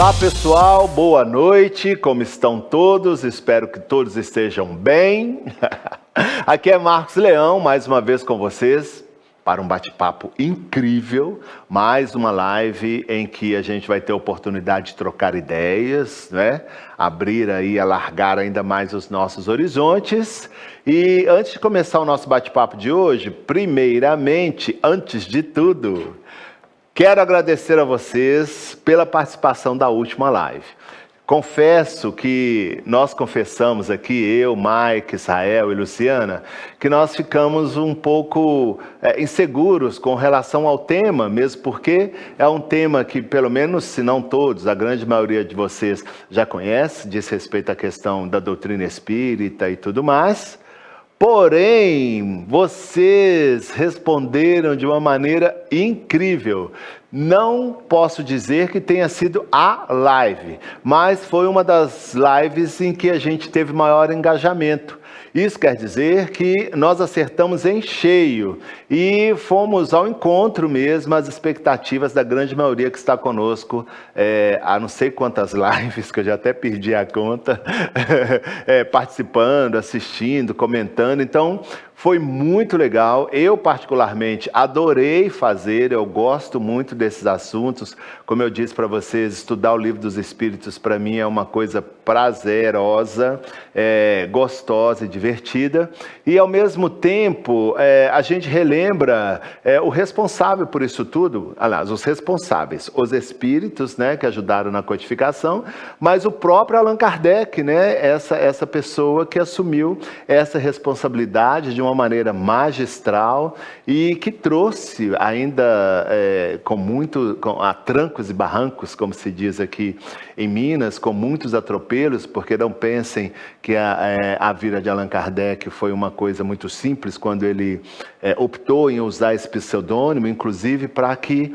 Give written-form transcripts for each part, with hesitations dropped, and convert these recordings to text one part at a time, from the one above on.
Olá pessoal, boa noite, como estão todos? Espero que todos estejam bem. Aqui é Marcos Leão, mais uma vez com vocês, para um bate-papo incrível, mais uma live em que a gente vai ter a oportunidade de trocar ideias, né? Abrir aí, alargar ainda mais os nossos horizontes. E antes de começar o nosso bate-papo de hoje, primeiramente, antes de tudo, quero agradecer a vocês pela participação da última live. Confesso que nós confessamos aqui, eu, Mike, Israel e Luciana, que nós ficamos um pouco inseguros com relação ao tema, mesmo porque é um tema que, pelo menos, se não todos, a grande maioria de vocês já conhece, diz respeito à questão da doutrina espírita e tudo mais. Porém, vocês responderam de uma maneira incrível. Não posso dizer que tenha sido a live, mas foi uma das lives em que a gente teve maior engajamento. Isso quer dizer que nós acertamos em cheio e fomos ao encontro mesmo às expectativas da grande maioria que está conosco há não sei quantas lives, que eu já até perdi a conta, participando, assistindo, comentando. Então, foi muito legal. Eu, particularmente, adorei fazer. Eu gosto muito desses assuntos. Como eu disse para vocês, estudar o Livro dos Espíritos, para mim, é uma coisa prazerosa, gostosa e divertida. E, ao mesmo tempo, a gente relembra o responsável por isso tudo. Aliás, os responsáveis, os espíritos, né, que ajudaram na codificação, mas o próprio Allan Kardec, né, essa pessoa que assumiu essa responsabilidade de uma maneira magistral e que trouxe ainda com trancos e barrancos, como se diz aqui em Minas, com muitos atropelos, porque não pensem que a vida de Allan Kardec foi uma coisa muito simples quando ele optou em usar esse pseudônimo, inclusive para que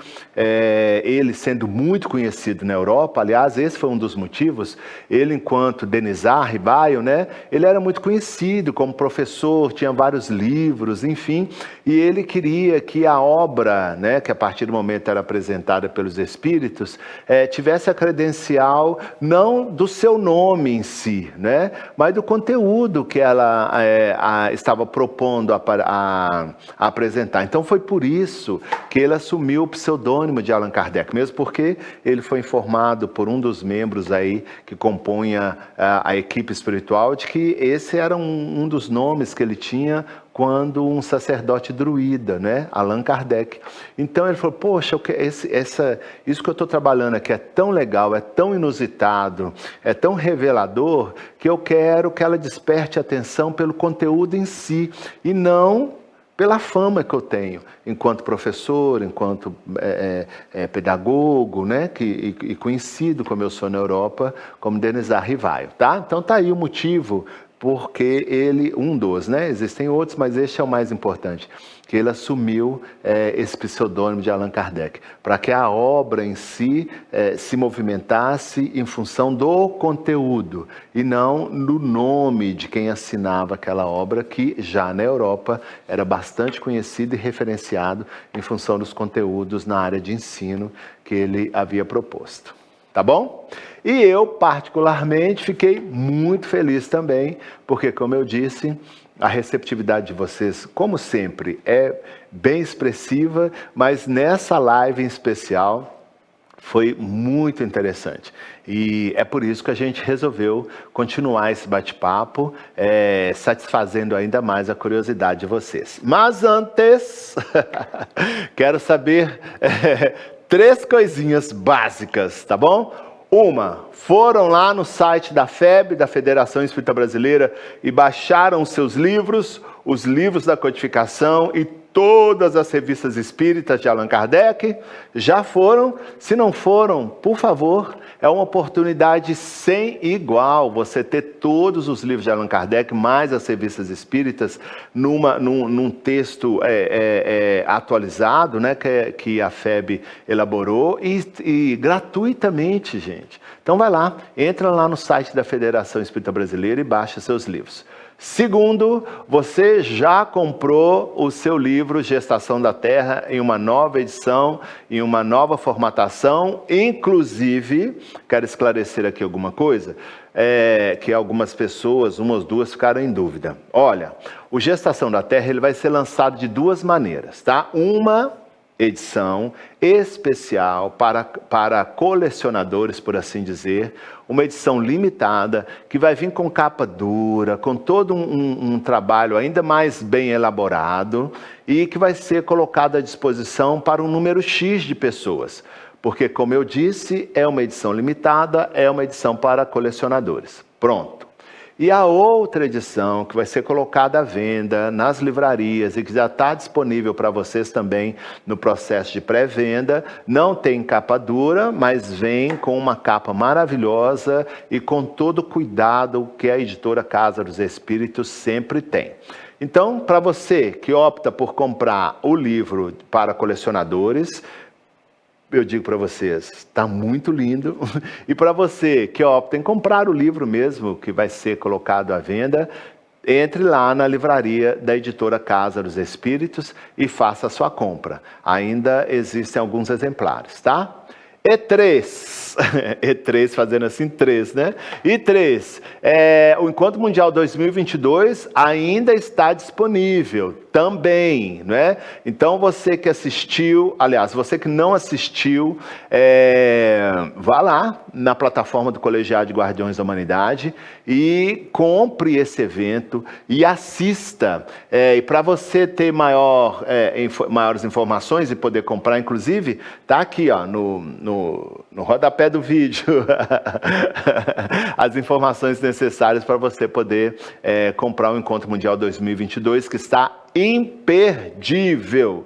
ele, sendo muito conhecido na Europa, aliás, esse foi um dos motivos, ele, enquanto Denizar Ribaio, né, ele era muito conhecido como professor, tinha vários livros, enfim, e ele queria que a obra, né, que a partir do momento era apresentada pelos espíritos, tivesse a credencial não do seu nome em si, né, mas do conteúdo que ela estava propondo a apresentar. Então foi por isso que ele assumiu o pseudônimo de Allan Kardec, mesmo porque ele foi informado por um dos membros aí que compunha a equipe espiritual de que esse era um dos nomes que ele tinha quando um sacerdote druida, né? Allan Kardec. Então ele falou, poxa, isso que eu estou trabalhando aqui é tão legal, é tão inusitado, é tão revelador, que eu quero que ela desperte atenção pelo conteúdo em si, e não pela fama que eu tenho, enquanto professor, enquanto pedagogo, né? E conhecido como eu sou na Europa, como Denizar Rivaio, tá? Então tá aí o motivo porque ele, um dos, né? Existem outros, mas este é o mais importante, que ele assumiu esse pseudônimo de Allan Kardec, para que a obra em si se movimentasse em função do conteúdo, e não no nome de quem assinava aquela obra, que já na Europa era bastante conhecido e referenciado em função dos conteúdos na área de ensino que ele havia proposto. Tá bom? E eu, particularmente, fiquei muito feliz também, porque, como eu disse, a receptividade de vocês, como sempre, é bem expressiva, mas nessa live em especial foi muito interessante. E é por isso que a gente resolveu continuar esse bate-papo, satisfazendo ainda mais a curiosidade de vocês. Mas antes, quero saber 3 coisinhas básicas, tá bom? Uma, foram lá no site da FEB, da Federação Espírita Brasileira, e baixaram os seus livros, os livros da codificação e todas as revistas espíritas de Allan Kardec? Já foram? Se não foram, por favor, é uma oportunidade sem igual você ter todos os livros de Allan Kardec, mais as revistas espíritas, num texto atualizado, né, que a FEB elaborou, e gratuitamente, gente. Então vai lá, entra lá no site da Federação Espírita Brasileira e baixa seus livros. Segundo, você já comprou o seu livro Gestação da Terra em uma nova edição, em uma nova formatação. Inclusive, quero esclarecer aqui alguma coisa, que algumas pessoas, uma ou duas, ficaram em dúvida. Olha, o Gestação da Terra ele vai ser lançado de duas maneiras, tá? Uma edição especial para colecionadores, por assim dizer, uma edição limitada, que vai vir com capa dura, com todo um trabalho ainda mais bem elaborado, e que vai ser colocado à disposição para um número X de pessoas, porque, como eu disse, é uma edição limitada, é uma edição para colecionadores. Pronto. E a outra edição, que vai ser colocada à venda nas livrarias e que já está disponível para vocês também no processo de pré-venda, não tem capa dura, mas vem com uma capa maravilhosa e com todo o cuidado que a editora Casa dos Espíritos sempre tem. Então, para você que opta por comprar o livro para colecionadores, eu digo para vocês, está muito lindo. E para você que opta em comprar o livro mesmo, que vai ser colocado à venda, entre lá na livraria da editora Casa dos Espíritos e faça a sua compra. Ainda existem alguns exemplares, tá? E3, E3 fazendo assim 3, né? E3, o Encontro Mundial 2022 ainda está disponível também, né? Então você que assistiu, aliás, você que não assistiu, vá lá na plataforma do Colegiado de Guardiões da Humanidade e compre esse evento e assista. E para você ter maiores informações e poder comprar, inclusive, tá aqui, ó, no rodapé do vídeo, as informações necessárias para você poder comprar o Encontro Mundial 2022, que está imperdível.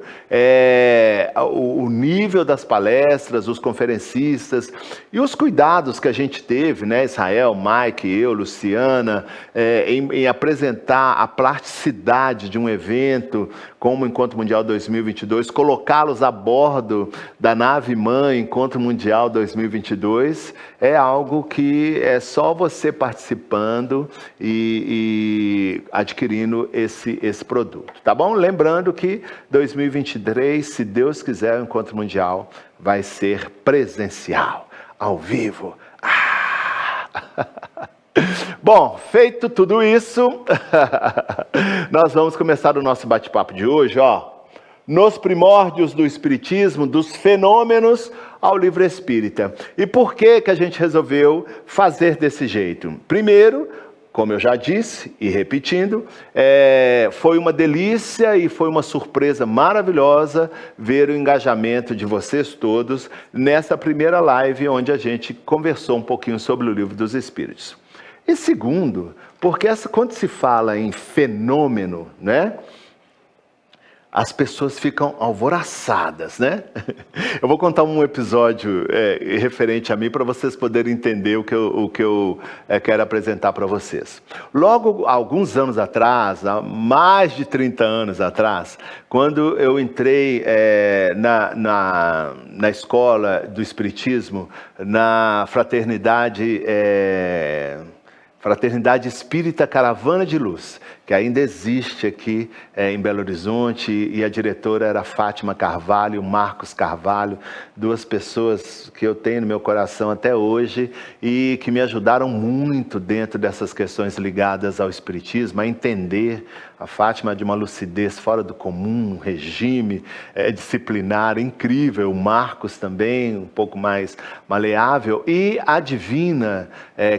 O nível das palestras, os conferencistas e os cuidados que a gente teve, né, Israel, Mike, eu, Luciana, em apresentar a plasticidade de um evento como o Encontro Mundial 2022, colocá-los a bordo da nave-mãe Encontro Mundial 2022, é algo que é só você participando e adquirindo esse produto, tá bom? Lembrando que 2023, se Deus quiser, o Encontro Mundial vai ser presencial, ao vivo. Bom, feito tudo isso, nós vamos começar o nosso bate-papo de hoje, nos primórdios do Espiritismo, dos fenômenos ao livro espírita. E por que a gente resolveu fazer desse jeito? Primeiro, como eu já disse, e repetindo, foi uma delícia e foi uma surpresa maravilhosa ver o engajamento de vocês todos nessa primeira live onde a gente conversou um pouquinho sobre o livro dos Espíritos. E segundo, porque quando se fala em fenômeno, né, as pessoas ficam alvoroçadas, né? Eu vou contar um episódio referente a mim para vocês poderem entender o que eu quero apresentar para vocês. Logo, alguns anos atrás, há mais de 30 anos atrás, quando eu entrei na escola do Espiritismo, na Fraternidade Espírita Caravana de Luz, que ainda existe aqui em Belo Horizonte, e a diretora era Fátima Carvalho, Marcos Carvalho, duas pessoas que eu tenho no meu coração até hoje e que me ajudaram muito dentro dessas questões ligadas ao Espiritismo, a entender. A Fátima de uma lucidez fora do comum, um regime disciplinar incrível, o Marcos também, um pouco mais maleável, e a Divina,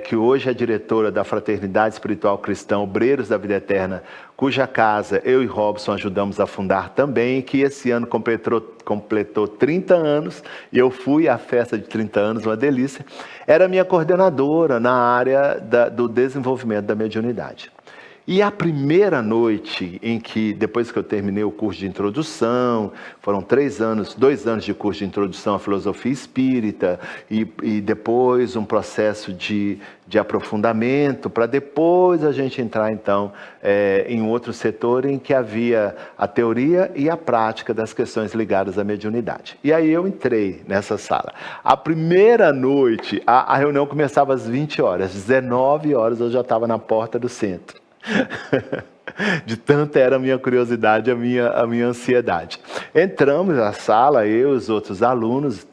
que hoje é diretora da Fraternidade Espiritual Cristã Obreiros da Vida Eterna, cuja casa eu e Robson ajudamos a fundar também, que esse ano completou 30 anos, e eu fui à festa de 30 anos, uma delícia. Era minha coordenadora na área do desenvolvimento da mediunidade. E a primeira noite em que, depois que eu terminei o curso de introdução, foram 2 anos de curso de introdução à filosofia espírita, e depois um processo de aprofundamento, para depois a gente entrar então em outro setor em que havia a teoria e a prática das questões ligadas à mediunidade. E aí eu entrei nessa sala. A primeira noite, a reunião começava às 20 horas, às 19 horas eu já estava na porta do centro. De tanta era a minha curiosidade, a minha ansiedade. Entramos na sala, eu e os outros alunos.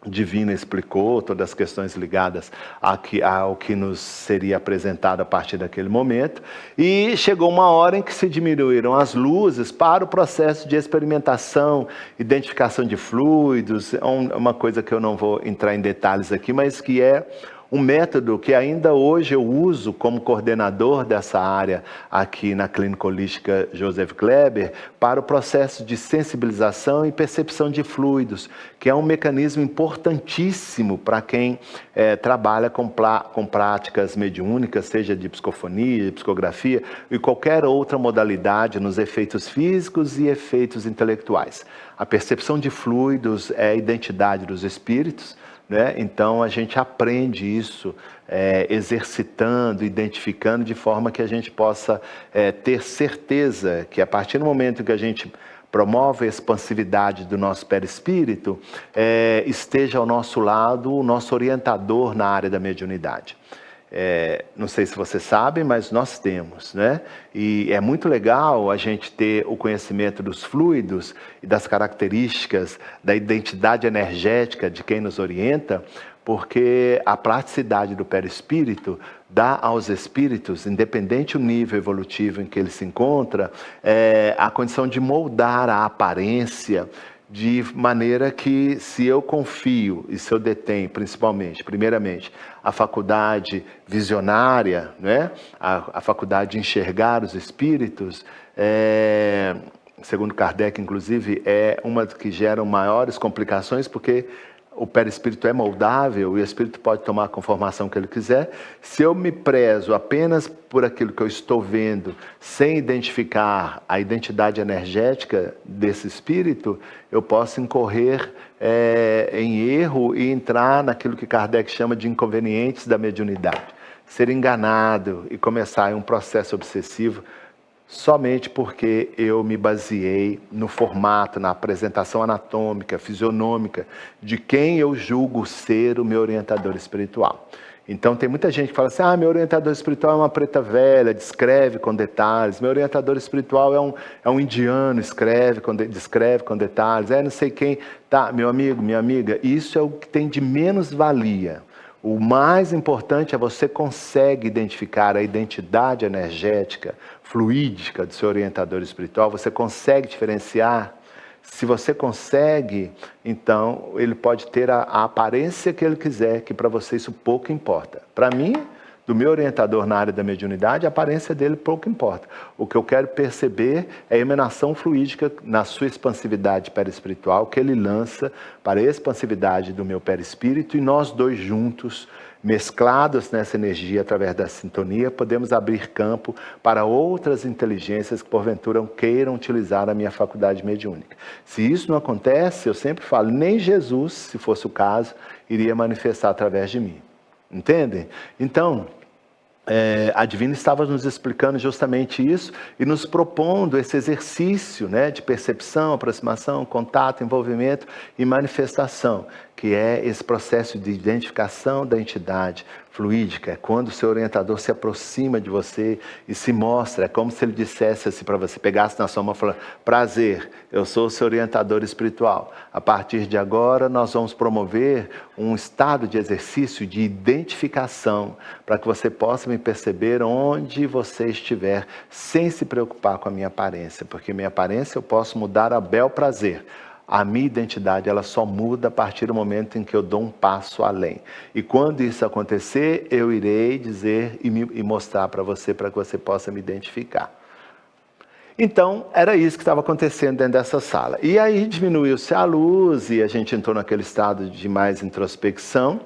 Divina explicou todas as questões ligadas ao que nos seria apresentado a partir daquele momento, e chegou uma hora em que se diminuíram as luzes para o processo de experimentação, identificação de fluidos, uma coisa que eu não vou entrar em detalhes aqui, mas que é um método que ainda hoje eu uso como coordenador dessa área aqui na Clínica Holística Joseph Kleber, para o processo de sensibilização e percepção de fluidos, que é um mecanismo importantíssimo para quem trabalha com práticas mediúnicas, seja de psicofonia, de psicografia e qualquer outra modalidade nos efeitos físicos e efeitos intelectuais. A percepção de fluidos é a identidade dos espíritos, né? Então a gente aprende isso exercitando, identificando, de forma que a gente possa ter certeza que a partir do momento que a gente promove a expansividade do nosso perispírito, esteja ao nosso lado o nosso orientador na área da mediunidade. Não sei se você sabe, mas nós temos, né? E é muito legal a gente ter o conhecimento dos fluidos e das características da identidade energética de quem nos orienta, porque a praticidade do perispírito dá aos espíritos, independente do nível evolutivo em que ele se encontra, a condição de moldar a aparência, de maneira que, se eu confio e se eu detenho, primeiramente, a faculdade visionária, né? a faculdade de enxergar os espíritos, segundo Kardec, inclusive, é uma que gera maiores complicações, porque o perispírito é moldável e o espírito pode tomar a conformação que ele quiser. Se eu me prezo apenas por aquilo que eu estou vendo, sem identificar a identidade energética desse espírito, eu posso incorrer em erro e entrar naquilo que Kardec chama de inconvenientes da mediunidade. Ser enganado e começar um processo obsessivo somente porque eu me baseei no formato, na apresentação anatômica, fisionômica, de quem eu julgo ser o meu orientador espiritual. Então tem muita gente que fala assim, meu orientador espiritual é uma preta velha, descreve com detalhes, meu orientador espiritual é um indiano, descreve com detalhes, não sei quem. Tá, meu amigo, minha amiga, isso é o que tem de menos valia. O mais importante é você consegue identificar a identidade energética, fluídica do seu orientador espiritual, você consegue diferenciar. Se você consegue, então ele pode ter a aparência que ele quiser, que para você isso pouco importa. Para mim, do meu orientador na área da mediunidade, a aparência dele pouco importa. O que eu quero perceber é a emanação fluídica na sua expansividade perispiritual, que ele lança para a expansividade do meu perispírito, e nós dois juntos, mesclados nessa energia através da sintonia, podemos abrir campo para outras inteligências que porventura queiram utilizar a minha faculdade mediúnica. Se isso não acontece, eu sempre falo, nem Jesus, se fosse o caso, iria manifestar através de mim. Entendem? Então, a Divina estava nos explicando justamente isso e nos propondo esse exercício, né, de percepção, aproximação, contato, envolvimento e manifestação, que é esse processo de identificação da entidade fluídica. É quando o seu orientador se aproxima de você e se mostra, é como se ele dissesse assim para você, pegasse na sua mão e falasse, prazer, eu sou o seu orientador espiritual. A partir de agora nós vamos promover um estado de exercício de identificação, para que você possa me perceber onde você estiver, sem se preocupar com a minha aparência, porque minha aparência eu posso mudar a bel prazer. A minha identidade ela só muda a partir do momento em que eu dou um passo além. E quando isso acontecer, eu irei dizer e mostrar para que você possa me identificar. Então, era isso que estava acontecendo dentro dessa sala. E aí diminuiu-se a luz e a gente entrou naquele estado de mais introspecção.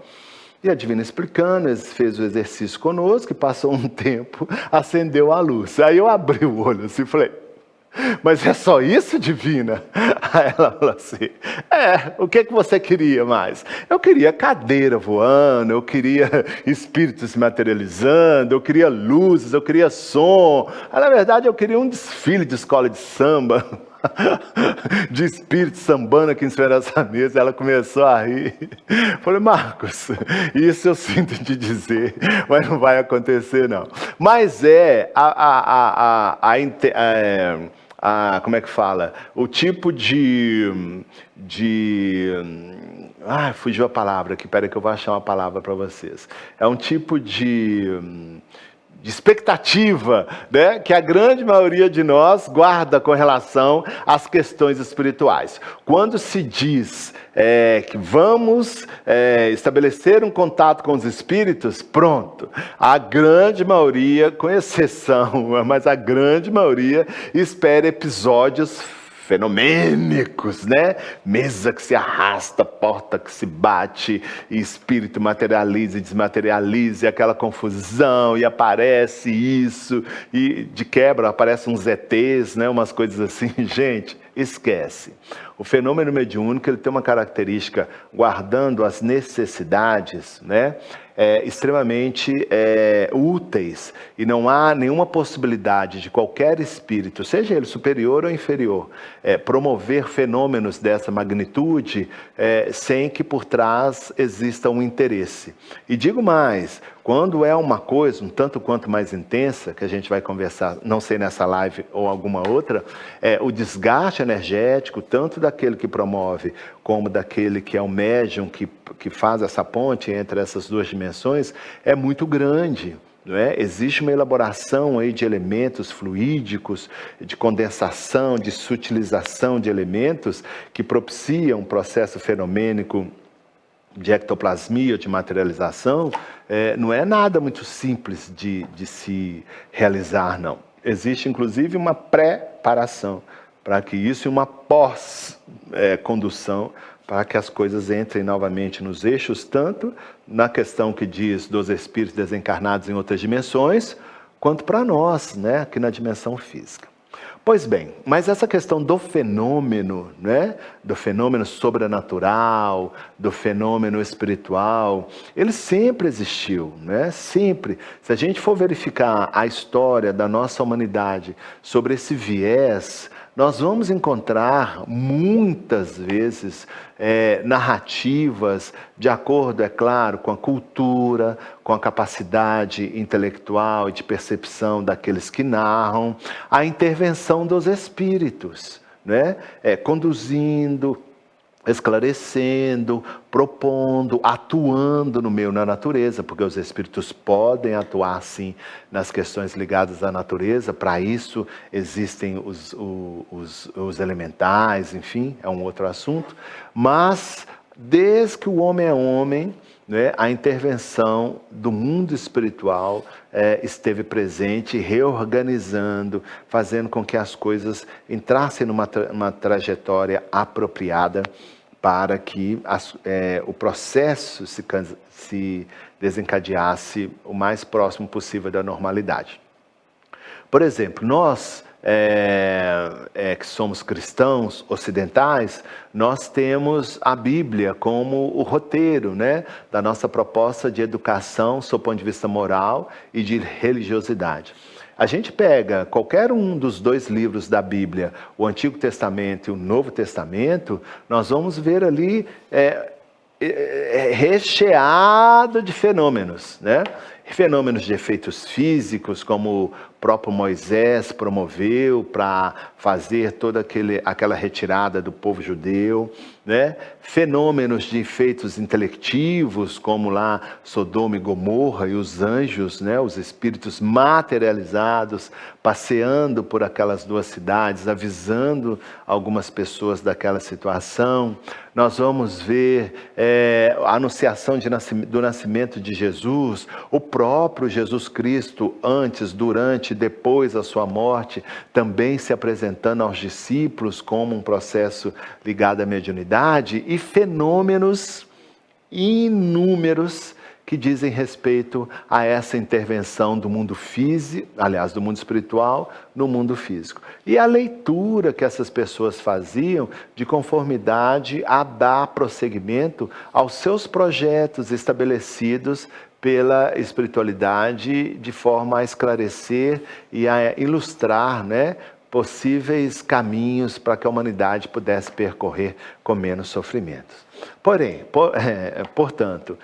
E a Divina explicando, fez o exercício conosco, e passou um tempo, acendeu a luz. Aí eu abri o olho assim e falei, mas é só isso, Divina? Aí ela falou assim, o que você queria mais? Eu queria cadeira voando, eu queria espíritos se materializando, eu queria luzes, eu queria som. Aí, na verdade, eu queria um desfile de escola de samba. de espírito sambando aqui em cima dessa mesa. Ela começou a rir. Falei, Marcos, isso eu sinto te dizer, mas não vai acontecer não. Mas como é que fala? O tipo fugiu a palavra aqui, peraí que eu vou achar uma palavra para vocês. É um tipo de expectativa, né, que a grande maioria de nós guarda com relação às questões espirituais. Quando se diz que vamos estabelecer um contato com os espíritos, pronto. A grande maioria, com exceção, mas a grande maioria espera episódios fenomênicos, né? Mesa que se arrasta, porta que se bate, e espírito materializa e desmaterializa, e aquela confusão, e aparece isso, e de quebra aparecem uns ETs, né? Umas coisas assim. Gente, esquece. O fenômeno mediúnico, ele tem uma característica, guardando as necessidades, né? Extremamente úteis, e não há nenhuma possibilidade de qualquer espírito, seja ele superior ou inferior, promover fenômenos dessa magnitude sem que por trás exista um interesse. E digo mais, quando é uma coisa um tanto quanto mais intensa, que a gente vai conversar, não sei nessa live ou alguma outra, o desgaste energético, tanto daquele que promove, como daquele que é o médium que faz essa ponte entre essas duas dimensões, é muito grande. Não é? Existe uma elaboração aí de elementos fluídicos, de condensação, de sutilização de elementos que propiciam um processo fenomênico de ectoplasmia, de materialização. Não é nada muito simples de se realizar, não. Existe, inclusive, uma preparação para que isso e uma pós-condução para que as coisas entrem novamente nos eixos, tanto na questão que diz dos espíritos desencarnados em outras dimensões, quanto para nós, né, aqui na dimensão física. Pois bem, mas essa questão do fenômeno, né, do fenômeno sobrenatural, do fenômeno espiritual, ele sempre existiu, né? Sempre. Se a gente for verificar a história da nossa humanidade sobre esse viés, nós vamos encontrar muitas vezes narrativas de acordo, é claro, com a cultura, com a capacidade intelectual e de percepção daqueles que narram, a intervenção dos espíritos, né? Conduzindo, esclarecendo, propondo, atuando no meio da natureza, porque os espíritos podem atuar sim nas questões ligadas à natureza. Para isso existem os elementais, enfim, é um outro assunto. Mas desde que o homem é homem, né, a intervenção do mundo espiritual esteve presente, reorganizando, fazendo com que as coisas entrassem numa trajetória apropriada, para que o processo se desencadeasse o mais próximo possível da normalidade. Por exemplo, nós que somos cristãos ocidentais, nós temos a Bíblia como o roteiro, né, da nossa proposta de educação, sob o ponto de vista moral e de religiosidade. A gente pega qualquer um dos dois livros da Bíblia, o Antigo Testamento e o Novo Testamento, nós vamos ver ali recheado de fenômenos, né? Fenômenos de efeitos físicos, como o próprio Moisés promoveu para fazer toda aquela retirada do povo judeu, né? Fenômenos de efeitos intelectivos, como lá Sodoma e Gomorra e os anjos, né? Os espíritos materializados, passeando por aquelas duas cidades, avisando algumas pessoas daquela situação. Nós vamos ver a anunciação do nascimento de Jesus, o próprio Jesus Cristo, antes, durante e depois da sua morte, também se apresentando aos discípulos como um processo ligado à mediunidade, e fenômenos inúmeros que dizem respeito a essa intervenção do mundo físico, aliás, do mundo espiritual, no mundo físico. E a leitura que essas pessoas faziam de conformidade a dar prosseguimento aos seus projetos estabelecidos pela espiritualidade, de forma a esclarecer e a ilustrar, né, possíveis caminhos para que a humanidade pudesse percorrer com menos sofrimentos. Porém, portanto,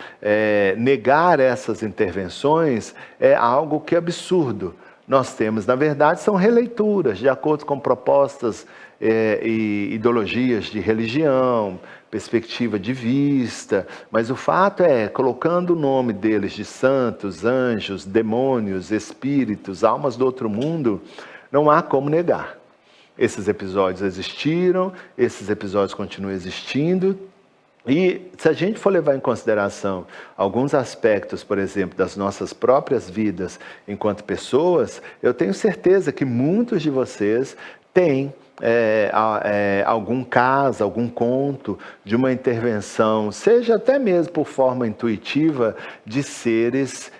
negar essas intervenções é algo que é absurdo. Nós temos, na verdade, são releituras, de acordo com propostas e ideologias de religião, perspectiva de vista, mas o fato é, colocando o nome deles de santos, anjos, demônios, espíritos, almas do outro mundo, não há como negar. Esses episódios existiram, esses episódios continuam existindo, e se a gente for levar em consideração alguns aspectos, por exemplo, das nossas próprias vidas enquanto pessoas, eu tenho certeza que muitos de vocês têm algum caso, algum conto de uma intervenção, seja até mesmo por forma intuitiva, de seres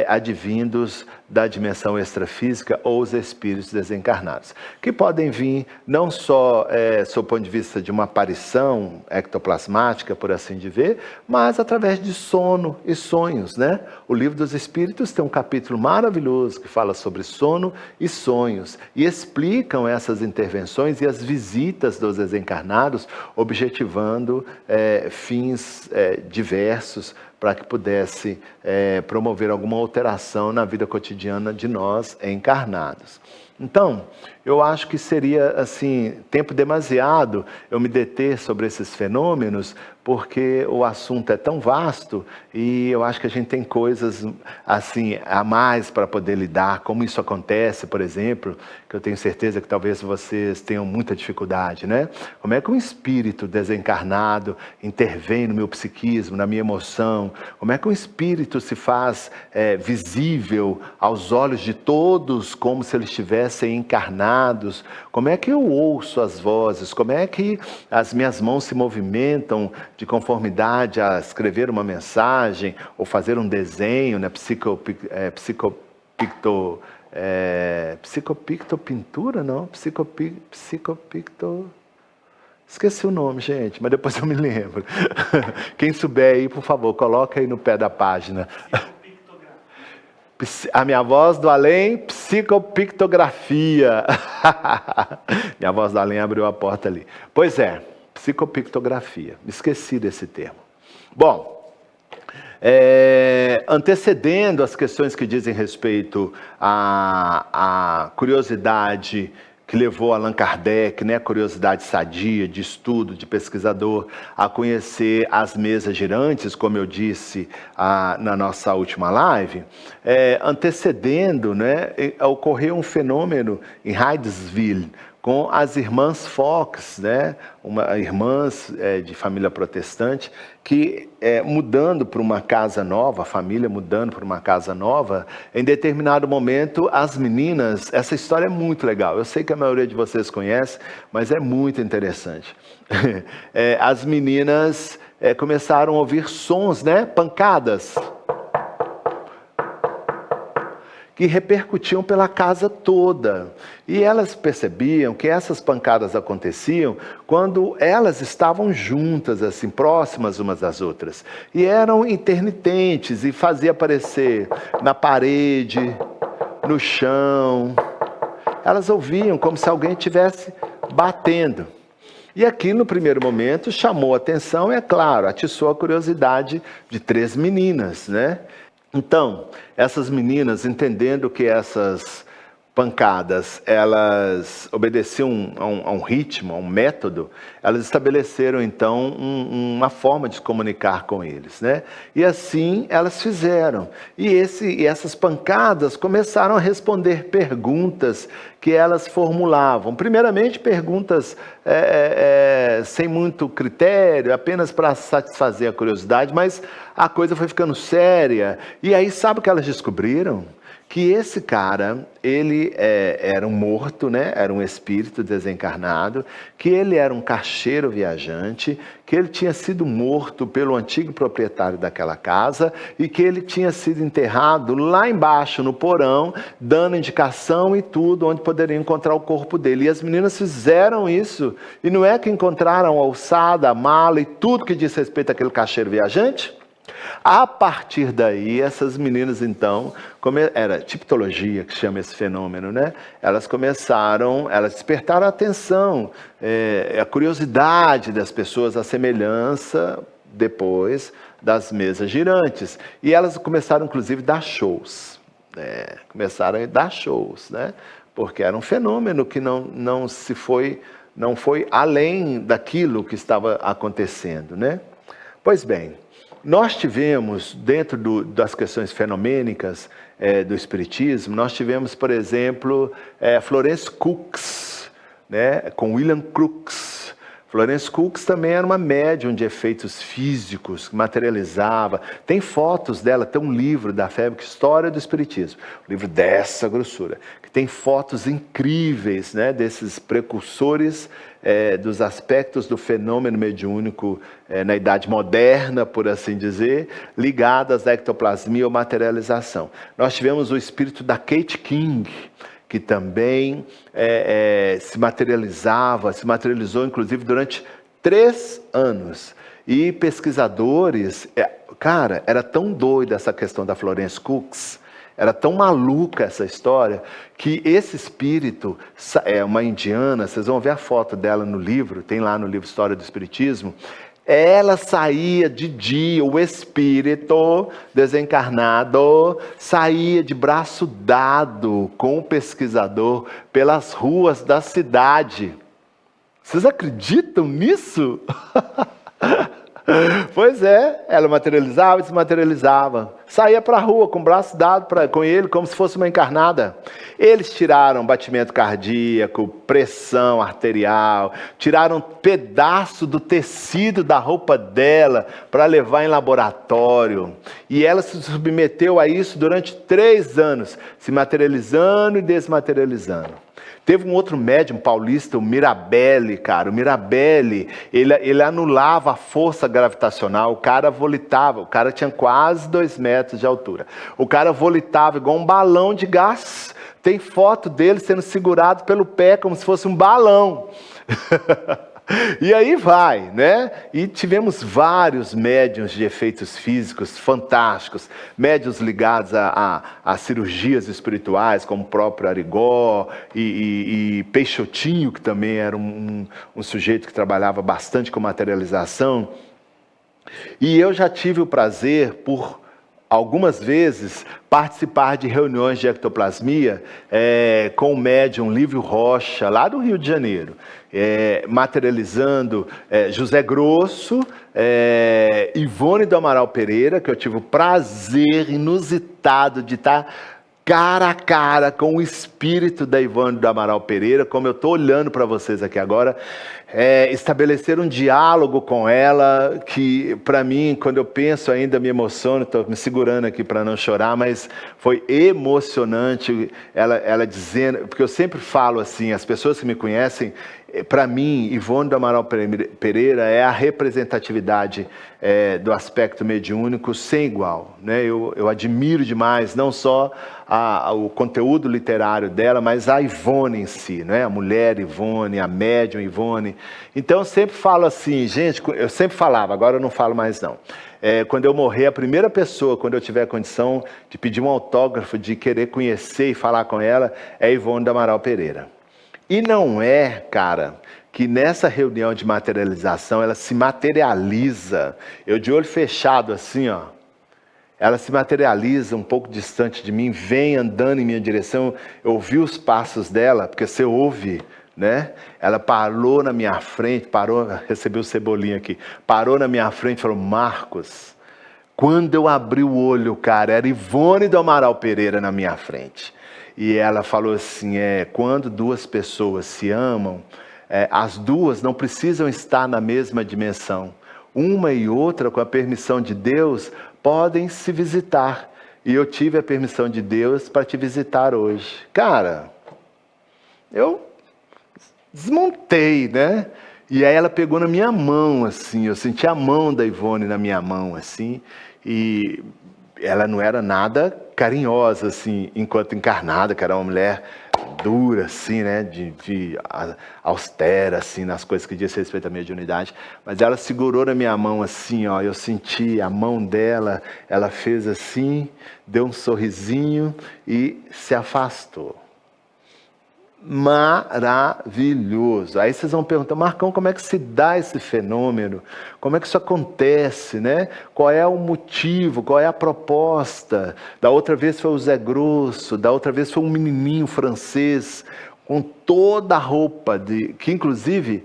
advindos da dimensão extrafísica ou os espíritos desencarnados, que podem vir não só sob o ponto de vista de uma aparição ectoplasmática, por assim dizer, mas através de sono e sonhos, né? O Livro dos Espíritos tem um capítulo maravilhoso que fala sobre sono e sonhos, e explicam essas intervenções e as visitas dos desencarnados, objetivando fins diversos, para que pudesse promover alguma alteração na vida cotidiana de nós encarnados. Então, eu acho que seria, assim, tempo demasiado eu me deter sobre esses fenômenos, porque o assunto é tão vasto e eu acho que a gente tem coisas, assim, a mais para poder lidar, como isso acontece, por exemplo, que eu tenho certeza que talvez vocês tenham muita dificuldade, né? Como é que um espírito desencarnado intervém no meu psiquismo, na minha emoção? Como é que um espírito se faz visível aos olhos de todos, como se eles estivessem encarnados? Como é que eu ouço as vozes? Como é que as minhas mãos se movimentam de conformidade a escrever uma mensagem ou fazer um desenho, né? Psicopictopintura, não? Psicopicto... Esqueci o nome, gente, mas depois eu me lembro. Quem souber aí, por favor, coloca aí no pé da página. A minha voz do além, psicopictografia. Minha voz do além abriu a porta ali. Pois é, psicopictografia. Me esqueci desse termo. Bom, antecedendo as questões que dizem respeito à curiosidade que levou Allan Kardec, né, curiosidade sadia, de estudo, de pesquisador, a conhecer as mesas girantes, como eu disse na nossa última live, antecedendo, né, ocorreu um fenômeno em Hydesville, com as irmãs Fox, né, irmãs de família protestante, que mudando para uma casa nova, a família mudando para uma casa nova, em determinado momento as meninas, essa história é muito legal, eu sei que a maioria de vocês conhece, mas é muito interessante. As meninas começaram a ouvir sons, né, pancadas, que repercutiam pela casa toda. E elas percebiam que essas pancadas aconteciam quando elas estavam juntas, assim, próximas umas das outras. E eram intermitentes e fazia aparecer na parede, no chão. Elas ouviam como se alguém estivesse batendo. E aqui, no primeiro momento, chamou a atenção, é claro, atiçou a curiosidade de 3 meninas, né? Então, essas meninas, entendendo que essas pancadas, elas obedeciam a um ritmo, a um método, elas estabeleceram, então, uma forma de se comunicar com eles, né? E assim elas fizeram. E essas pancadas começaram a responder perguntas que elas formulavam. Primeiramente, perguntas sem muito critério, apenas para satisfazer a curiosidade, mas a coisa foi ficando séria. E aí, sabe o que elas descobriram? Que esse cara, ele era um morto, né? Era um espírito desencarnado, que ele era um caixeiro viajante, que ele tinha sido morto pelo antigo proprietário daquela casa e que ele tinha sido enterrado lá embaixo no porão, dando indicação e tudo, onde poderiam encontrar o corpo dele. E as meninas fizeram isso, e não é que encontraram a alçada, a mala e tudo que diz respeito àquele caixeiro viajante? A partir daí, essas meninas, então, era tipologia que chama esse fenômeno, né? Elas despertaram a atenção, a curiosidade das pessoas, a semelhança, depois, das mesas girantes. E elas começaram, inclusive, a dar shows. Começaram a dar shows, né? Porque era um fenômeno que não foi além daquilo que estava acontecendo, né? Pois bem, nós tivemos, dentro das questões fenomênicas do Espiritismo, nós tivemos, por exemplo, Florence Cookes, né, com William Crookes. Florence Cookes também era uma médium de efeitos físicos, que materializava. Tem fotos dela, tem um livro da FEB, História do Espiritismo, um livro dessa grossura, que tem fotos incríveis, né, desses precursores dos aspectos do fenômeno mediúnico na Idade Moderna, por assim dizer, ligadas à ectoplasmia ou materialização. Nós tivemos o espírito da Kate King, que também se materializou inclusive durante 3 anos. E pesquisadores, cara, era tão doida essa questão da Florence Cookes, era tão maluca essa história, que esse espírito, uma indiana, vocês vão ver a foto dela no livro, tem lá no livro História do Espiritismo, ela saía de dia, o espírito desencarnado saía de braço dado com o pesquisador pelas ruas da cidade. Vocês acreditam nisso? Pois é, ela materializava e desmaterializava. Saía para a rua com o braço dado com ele, como se fosse uma encarnada. Eles tiraram batimento cardíaco, pressão arterial, tiraram pedaço do tecido da roupa dela para levar em laboratório. E ela se submeteu a isso durante 3 anos, se materializando e desmaterializando. Teve um outro médium paulista, o Mirabelli, cara. O Mirabelli, ele anulava a força gravitacional, o cara volitava, o cara tinha quase 2 metros de altura. O cara volitava igual um balão de gás. Tem foto dele sendo segurado pelo pé como se fosse um balão. E aí vai, né? E tivemos vários médiuns de efeitos físicos fantásticos, médiuns ligados a cirurgias espirituais, como o próprio Arigó e Peixotinho, que também era um sujeito que trabalhava bastante com materialização. E eu já tive o prazer, por algumas vezes, participar de reuniões de ectoplasmia com o médium Lívio Rocha, lá do Rio de Janeiro, materializando José Grosso, Ivone do Amaral Pereira, que eu tive o prazer inusitado de estar cara a cara com o espírito da Ivone do Amaral Pereira, como eu estou olhando para vocês aqui agora, estabelecer um diálogo com ela, que para mim, quando eu penso ainda me emociono, estou me segurando aqui para não chorar, mas foi emocionante ela dizendo, porque eu sempre falo assim, as pessoas que me conhecem, para mim, Ivone do Amaral Pereira é a representatividade do aspecto mediúnico sem igual, né? Eu admiro demais, não só o conteúdo literário dela, mas a Ivone em si, né? A mulher Ivone, a médium Ivone. Então eu sempre falo assim, gente, eu sempre falava, agora eu não falo mais não. Quando eu morrer, a primeira pessoa, quando eu tiver condição de pedir um autógrafo, de querer conhecer e falar com ela, é Ivone do Amaral Pereira. E não é, cara, que nessa reunião de materialização, ela se materializa, eu de olho fechado assim, ó, ela se materializa um pouco distante de mim, vem andando em minha direção, eu ouvi os passos dela, porque você ouve, né? Ela parou na minha frente, recebeu o Cebolinha aqui, parou na minha frente e falou, Marcos, quando eu abri o olho, cara, era Ivone do Amaral Pereira na minha frente. E ela falou assim, quando 2 pessoas se amam, as 2 não precisam estar na mesma dimensão. Uma e outra, com a permissão de Deus, podem se visitar. E eu tive a permissão de Deus para te visitar hoje. Cara, eu desmontei, né? E aí ela pegou na minha mão, assim, eu senti a mão da Ivone na minha mão, assim, e ela não era nada carinhosa, assim, enquanto encarnada, que era uma mulher dura, assim, né? Austera, assim, nas coisas que diz respeito à mediunidade. Mas ela segurou na minha mão, assim, ó. Eu senti a mão dela, ela fez assim, deu um sorrisinho e se afastou. Maravilhoso. Aí vocês vão perguntar, Marcão, como é que se dá esse fenômeno? Como é que isso acontece, né? Qual é o motivo? Qual é a proposta? Da outra vez foi o Zé Grosso, da outra vez foi um menininho francês com toda a roupa que inclusive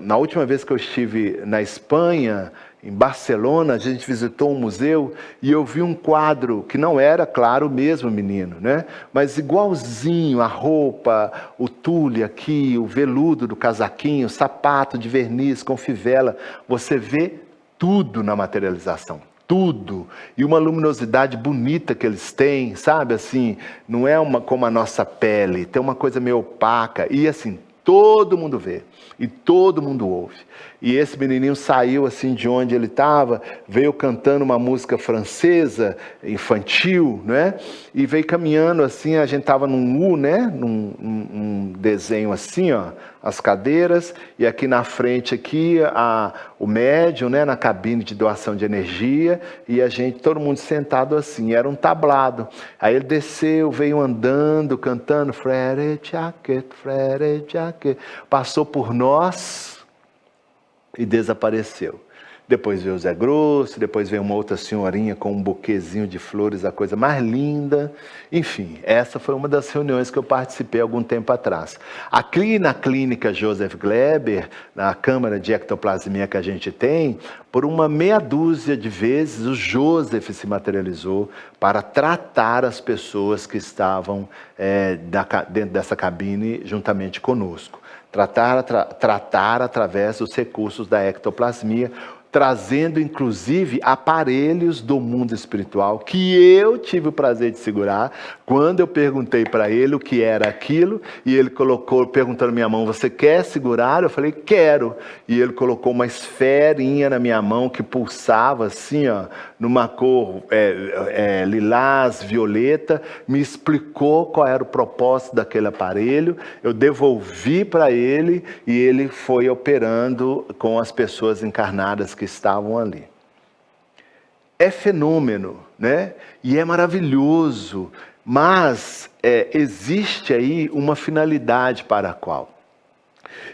na última vez que eu estive na Espanha, em Barcelona, a gente visitou um museu e eu vi um quadro que não era, claro, o mesmo menino, né? Mas igualzinho, a roupa, o tule aqui, o veludo do casaquinho, o sapato de verniz com fivela. Você vê tudo na materialização. Tudo, e uma luminosidade bonita que eles têm, sabe, assim, não é como a nossa pele, tem uma coisa meio opaca, e assim, todo mundo vê, e todo mundo ouve. E esse menininho saiu assim de onde ele estava, veio cantando uma música francesa, infantil, né? E veio caminhando assim, a gente estava num U, né? Num desenho assim, ó, as cadeiras, e aqui na frente aqui o médium, né? Na cabine de doação de energia, e todo mundo sentado assim, era um tablado. Aí ele desceu, veio andando, cantando, Frere Jacket, passou por nós, e desapareceu. Depois veio o Zé Grosso, depois veio uma outra senhorinha com um buquezinho de flores, a coisa mais linda. Enfim, essa foi uma das reuniões que eu participei algum tempo atrás. Aqui na clínica Joseph Kleber, na câmara de ectoplasmia que a gente tem, por uma meia dúzia de vezes o Joseph se materializou para tratar as pessoas que estavam dentro dessa cabine juntamente conosco. Tratar através dos recursos da ectoplasmia, trazendo inclusive aparelhos do mundo espiritual que eu tive o prazer de segurar quando eu perguntei para ele o que era aquilo, e ele colocou, perguntando na minha mão, você quer segurar? Eu falei, quero. E ele colocou uma esferinha na minha mão que pulsava assim, ó, numa cor lilás, violeta, me explicou qual era o propósito daquele aparelho, eu devolvi para ele e ele foi operando com as pessoas encarnadas que estavam ali. É fenômeno, né? E é maravilhoso, mas existe aí uma finalidade para a qual.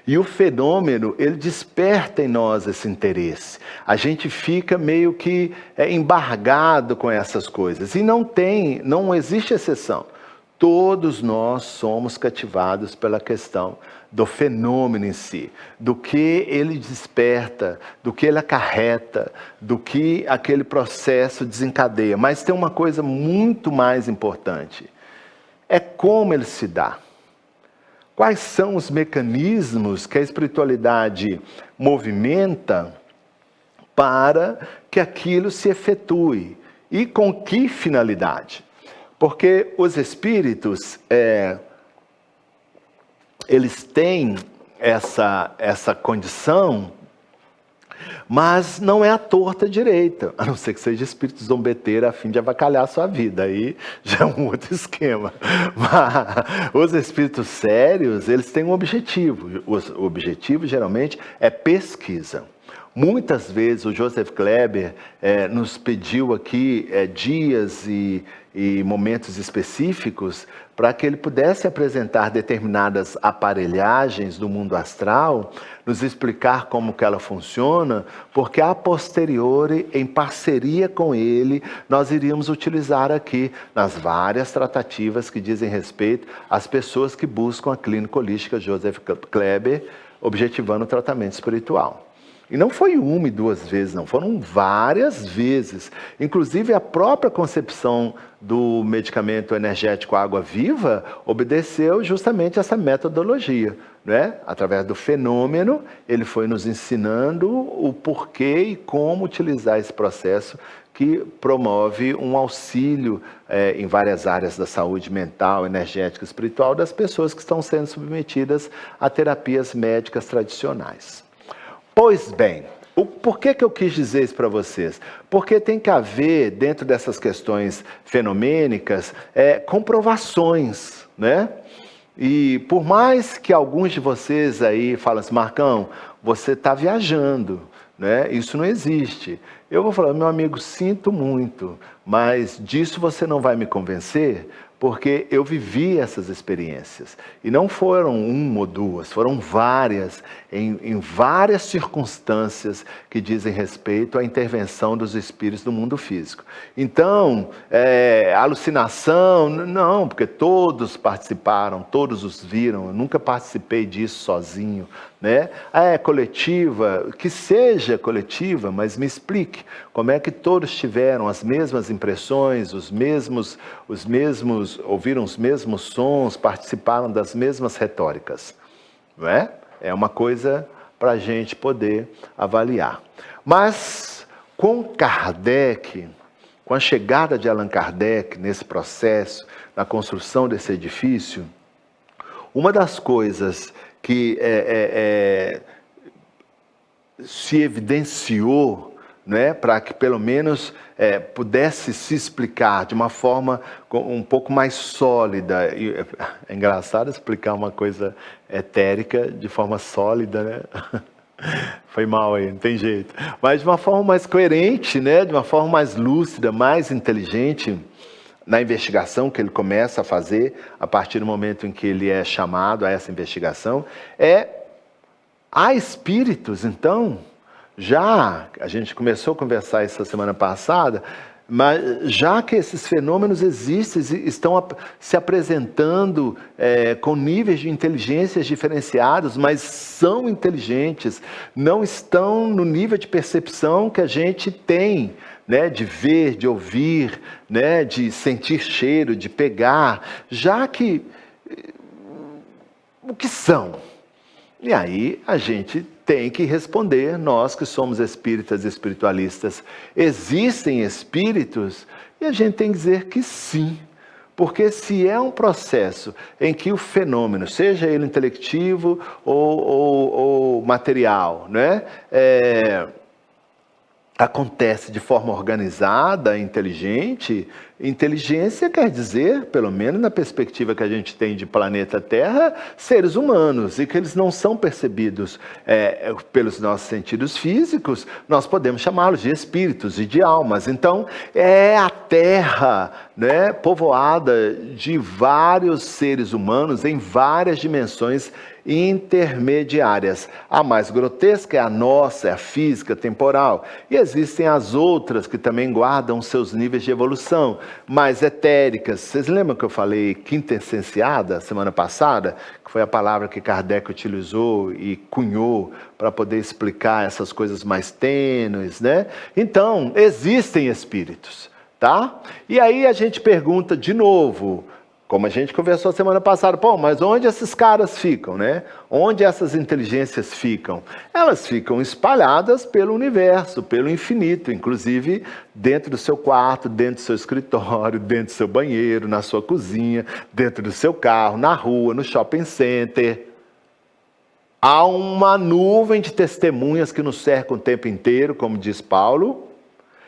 E o fenômeno, ele desperta em nós esse interesse. A gente fica meio que embargado com essas coisas. E não existe exceção. Todos nós somos cativados pela questão do fenômeno em si, do que ele desperta, do que ele acarreta, do que aquele processo desencadeia. Mas tem uma coisa muito mais importante, é como ele se dá. Quais são os mecanismos que a espiritualidade movimenta para que aquilo se efetue? E com que finalidade? Porque os espíritos, eles têm essa condição, mas não é a torta direita, a não ser que seja espírito zombeteiro a fim de avacalhar a sua vida, aí já é um outro esquema. Mas os espíritos sérios, eles têm um objetivo, o objetivo geralmente é pesquisa. Muitas vezes o Joseph Kleber nos pediu aqui dias e momentos específicos para que ele pudesse apresentar determinadas aparelhagens do mundo astral, nos explicar como que ela funciona, porque a posteriori, em parceria com ele, nós iríamos utilizar aqui nas várias tratativas que dizem respeito às pessoas que buscam a clínica holística Joseph Kleber, objetivando o tratamento espiritual. E não foi uma e duas vezes, não, foram várias vezes. Inclusive a própria concepção do medicamento energético água viva obedeceu justamente essa metodologia, né? Através do fenômeno, ele foi nos ensinando o porquê e como utilizar esse processo que promove um auxílio em várias áreas da saúde mental, energética e espiritual das pessoas que estão sendo submetidas a terapias médicas tradicionais. Pois bem, por que eu quis dizer isso para vocês? Porque tem que haver, dentro dessas questões fenomênicas, comprovações, né? E por mais que alguns de vocês aí falem assim, Marcão, você está viajando, né? Isso não existe. Eu vou falar, meu amigo, sinto muito, mas disso você não vai me convencer, porque eu vivi essas experiências. E não foram uma ou duas, foram várias, em várias circunstâncias que dizem respeito à intervenção dos espíritos do mundo físico. Então, alucinação, não, porque todos participaram, todos os viram, eu nunca participei disso sozinho, né? Coletiva, que seja coletiva, mas me explique, como é que todos tiveram as mesmas impressões, ouviram os mesmos sons, participaram das mesmas retóricas, não é? É uma coisa para a gente poder avaliar. Mas com Kardec, com a chegada de Allan Kardec nesse processo, na construção desse edifício, uma das coisas que se evidenciou, né, para que pelo menos pudesse se explicar de uma forma um pouco mais sólida. É engraçado explicar uma coisa etérica de forma sólida, né? Foi mal aí, não tem jeito. Mas de uma forma mais coerente, né, de uma forma mais lúcida, mais inteligente, na investigação que ele começa a fazer, a partir do momento em que ele é chamado a essa investigação, há espíritos, então, já, a gente começou a conversar essa semana passada, mas já que esses fenômenos existem, estão se apresentando com níveis de inteligências diferenciados, mas são inteligentes, não estão no nível de percepção que a gente tem, né, de ver, de ouvir, né, de sentir cheiro, de pegar, já que o que são? E aí a gente tem que responder, nós que somos espíritas e espiritualistas, existem espíritos? E a gente tem que dizer que sim, porque se é um processo em que o fenômeno, seja ele intelectivo ou material, né, acontece de forma organizada, inteligente, inteligência quer dizer, pelo menos na perspectiva que a gente tem de planeta Terra, seres humanos, e que eles não são percebidos pelos nossos sentidos físicos, nós podemos chamá-los de espíritos e de almas. Então, é a Terra, né, povoada de vários seres humanos em várias dimensões intermediárias. A mais grotesca é a nossa, é a física, temporal. E existem as outras que também guardam seus níveis de evolução, mais etéricas. Vocês lembram que eu falei quintessenciada semana passada? Que foi a palavra que Kardec utilizou e cunhou para poder explicar essas coisas mais tênues, né? Então, existem espíritos, tá? E aí a gente pergunta de novo, como a gente conversou semana passada, mas onde esses caras ficam, né? Onde essas inteligências ficam? Elas ficam espalhadas pelo universo, pelo infinito, inclusive dentro do seu quarto, dentro do seu escritório, dentro do seu banheiro, na sua cozinha, dentro do seu carro, na rua, no shopping center. Há uma nuvem de testemunhas que nos cercam o tempo inteiro, como diz Paulo,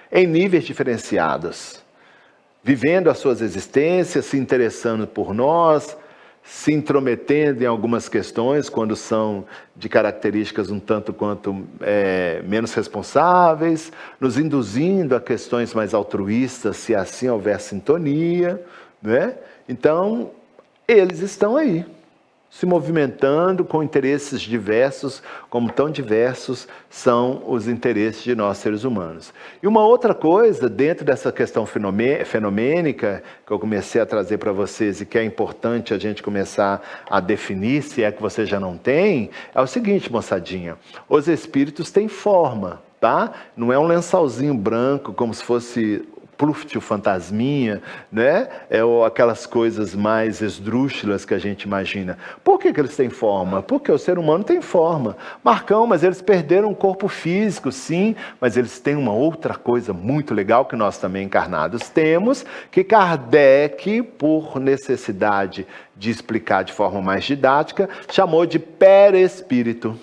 em níveis diferenciados, vivendo as suas existências, se interessando por nós, se intrometendo em algumas questões, quando são de características um tanto quanto menos responsáveis, nos induzindo a questões mais altruístas, se assim houver sintonia, né? Então, eles estão aí, se movimentando com interesses diversos, como tão diversos são os interesses de nós seres humanos. E uma outra coisa, dentro dessa questão fenomênica, que eu comecei a trazer para vocês e que é importante a gente começar a definir, se é que você já não tem, é o seguinte, moçadinha, os espíritos têm forma, tá? Não é um lençolzinho branco, como se fosse Pluft, o fantasminha, né? Ou aquelas coisas mais esdrúxulas que a gente imagina. Por que eles têm forma? Porque o ser humano tem forma. Marcão, mas eles perderam o corpo físico, sim, mas eles têm uma outra coisa muito legal que nós também encarnados temos, que Kardec, por necessidade de explicar de forma mais didática, chamou de perespírito.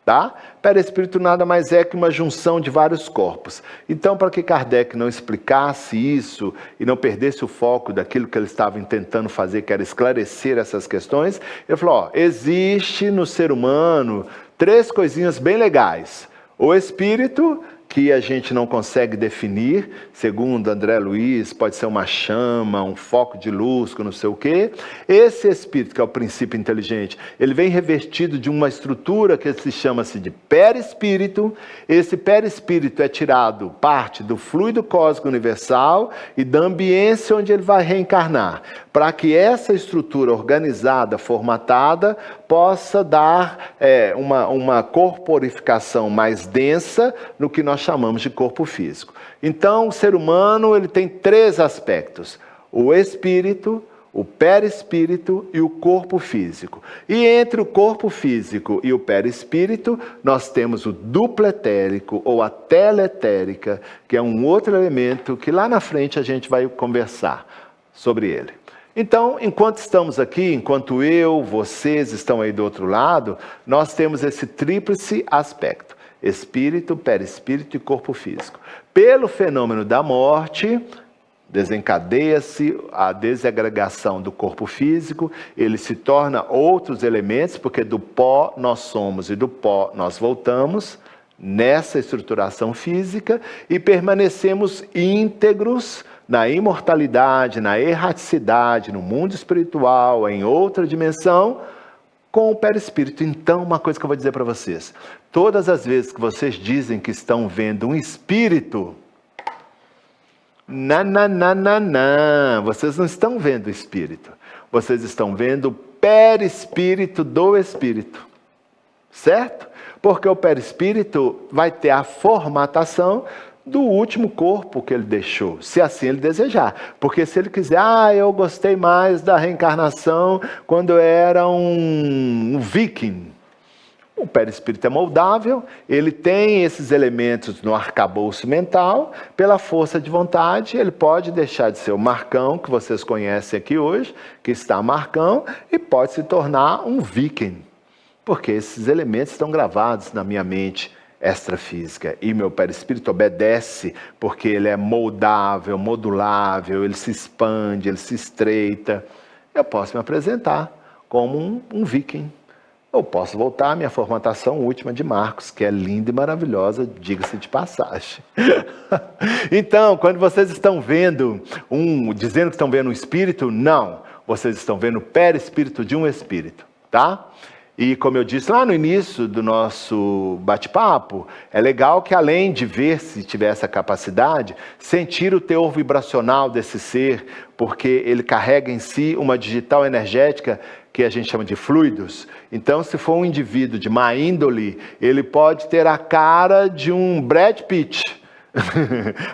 Tá? Perispírito nada mais é que uma junção de vários corpos. Então, para que Kardec não explicasse isso e não perdesse o foco daquilo que ele estava tentando fazer, que era esclarecer essas questões, ele falou, ó, existe no ser humano 3 coisinhas bem legais. O espírito, que a gente não consegue definir, segundo André Luiz, pode ser uma chama, um foco de luz, não sei o quê. Esse espírito, que é o princípio inteligente, ele vem revestido de uma estrutura que se chama-se de perispírito. Esse perispírito é tirado parte do fluido cósmico universal e da ambiência onde ele vai reencarnar, para que essa estrutura organizada, formatada, possa dar uma corporificação mais densa no que nós chamamos de corpo físico. Então, o ser humano ele tem 3 aspectos: o espírito, o perispírito e o corpo físico. E entre o corpo físico e o perispírito, nós temos o duplo etérico ou a teletérica, que é um outro elemento que lá na frente a gente vai conversar sobre ele. Então, enquanto estamos aqui, enquanto vocês estão aí do outro lado, nós temos esse tríplice aspecto: espírito, perispírito e corpo físico. Pelo fenômeno da morte, desencadeia-se a desagregação do corpo físico, ele se torna outros elementos, porque do pó nós somos e do pó nós voltamos, nessa estruturação física, e permanecemos íntegros na imortalidade, na erraticidade, no mundo espiritual, em outra dimensão, com o perispírito. Então, uma coisa que eu vou dizer para vocês: todas as vezes que vocês dizem que estão vendo um espírito, vocês não estão vendo o espírito, vocês estão vendo o perispírito do espírito, certo? Porque o perispírito vai ter a formatação do último corpo que ele deixou, se assim ele desejar. Porque se ele quiser, eu gostei mais da reencarnação quando eu era um viking. O perispírito é moldável, ele tem esses elementos no arcabouço mental, pela força de vontade, ele pode deixar de ser o Marcão, que vocês conhecem aqui hoje, que está Marcão, e pode se tornar um viking. Porque esses elementos estão gravados na minha mente extrafísica, e meu perispírito obedece, porque ele é moldável, modulável, ele se expande, ele se estreita. Eu posso me apresentar como um viking. Eu posso voltar à minha formatação última de Marcos, que é linda e maravilhosa, diga-se de passagem. Então, quando vocês estão vendo dizendo que estão vendo um espírito, não, vocês estão vendo o perispírito de um espírito, tá? E como eu disse lá no início do nosso bate-papo, é legal que além de ver, se tiver essa capacidade, sentir o teor vibracional desse ser, porque ele carrega em si uma digital energética que a gente chama de fluidos. Então, se for um indivíduo de má índole, ele pode ter a cara de um Brad Pitt,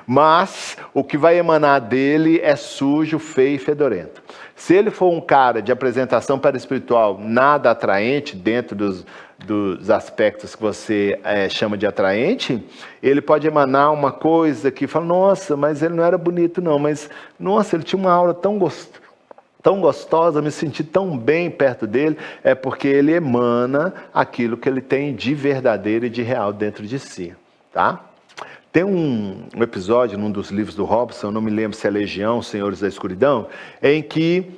mas o que vai emanar dele é sujo, feio e fedorento. Se ele for um cara de apresentação perispiritual nada atraente, dentro dos aspectos que você chama de atraente, ele pode emanar uma coisa que fala, nossa, mas ele não era bonito não, mas nossa, ele tinha uma aura tão gostosa, me senti tão bem perto dele. É porque ele emana aquilo que ele tem de verdadeiro e de real dentro de si, tá? Tem um episódio num dos livros do Robson, não me lembro se é Legião, Senhores da Escuridão, em que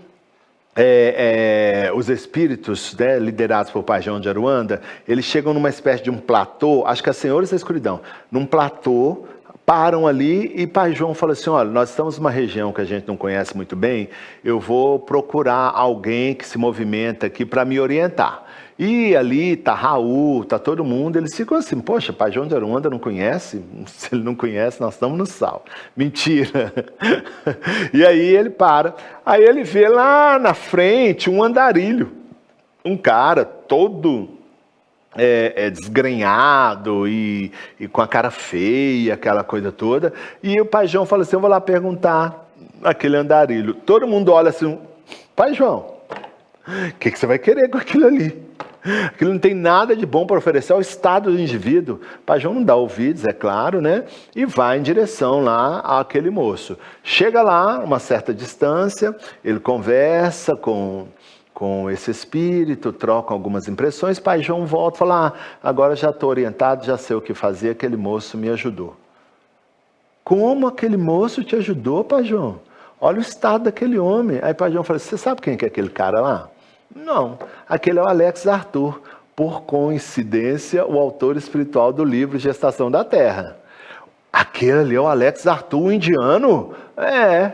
os espíritos, né, liderados por Pajão de Aruanda, eles chegam numa espécie de um platô, acho que é Senhores da Escuridão, num platô, param ali e Pai João fala assim, olha, nós estamos numa região que a gente não conhece muito bem, eu vou procurar alguém que se movimenta aqui para me orientar. E ali está Raul, está todo mundo, eles ficam assim, poxa, Pai João de Aruanda não conhece? Se ele não conhece, nós estamos no sal. Mentira. E aí ele para, aí ele vê lá na frente um andarilho, um cara todo desgrenhado e com a cara feia, aquela coisa toda, e o Pai João fala assim, eu vou lá perguntar aquele andarilho. Todo mundo olha assim, Pai João, o que você vai querer com aquilo ali? Aquilo não tem nada de bom para oferecer ao estado do indivíduo. Pai João não dá ouvidos, é claro, né? E vai em direção lá àquele moço. Chega lá, uma certa distância, ele conversa com com esse espírito, trocam algumas impressões. Pai João volta e fala: agora já estou orientado, já sei o que fazer, aquele moço me ajudou. Como aquele moço te ajudou, Pai João? Olha o estado daquele homem. Aí Pai João fala: você sabe quem que é aquele cara lá? Não, aquele é o Alex Arthur. Por coincidência, o autor espiritual do livro Gestação da Terra. Aquele ali é o Alex Arthur, o indiano? É.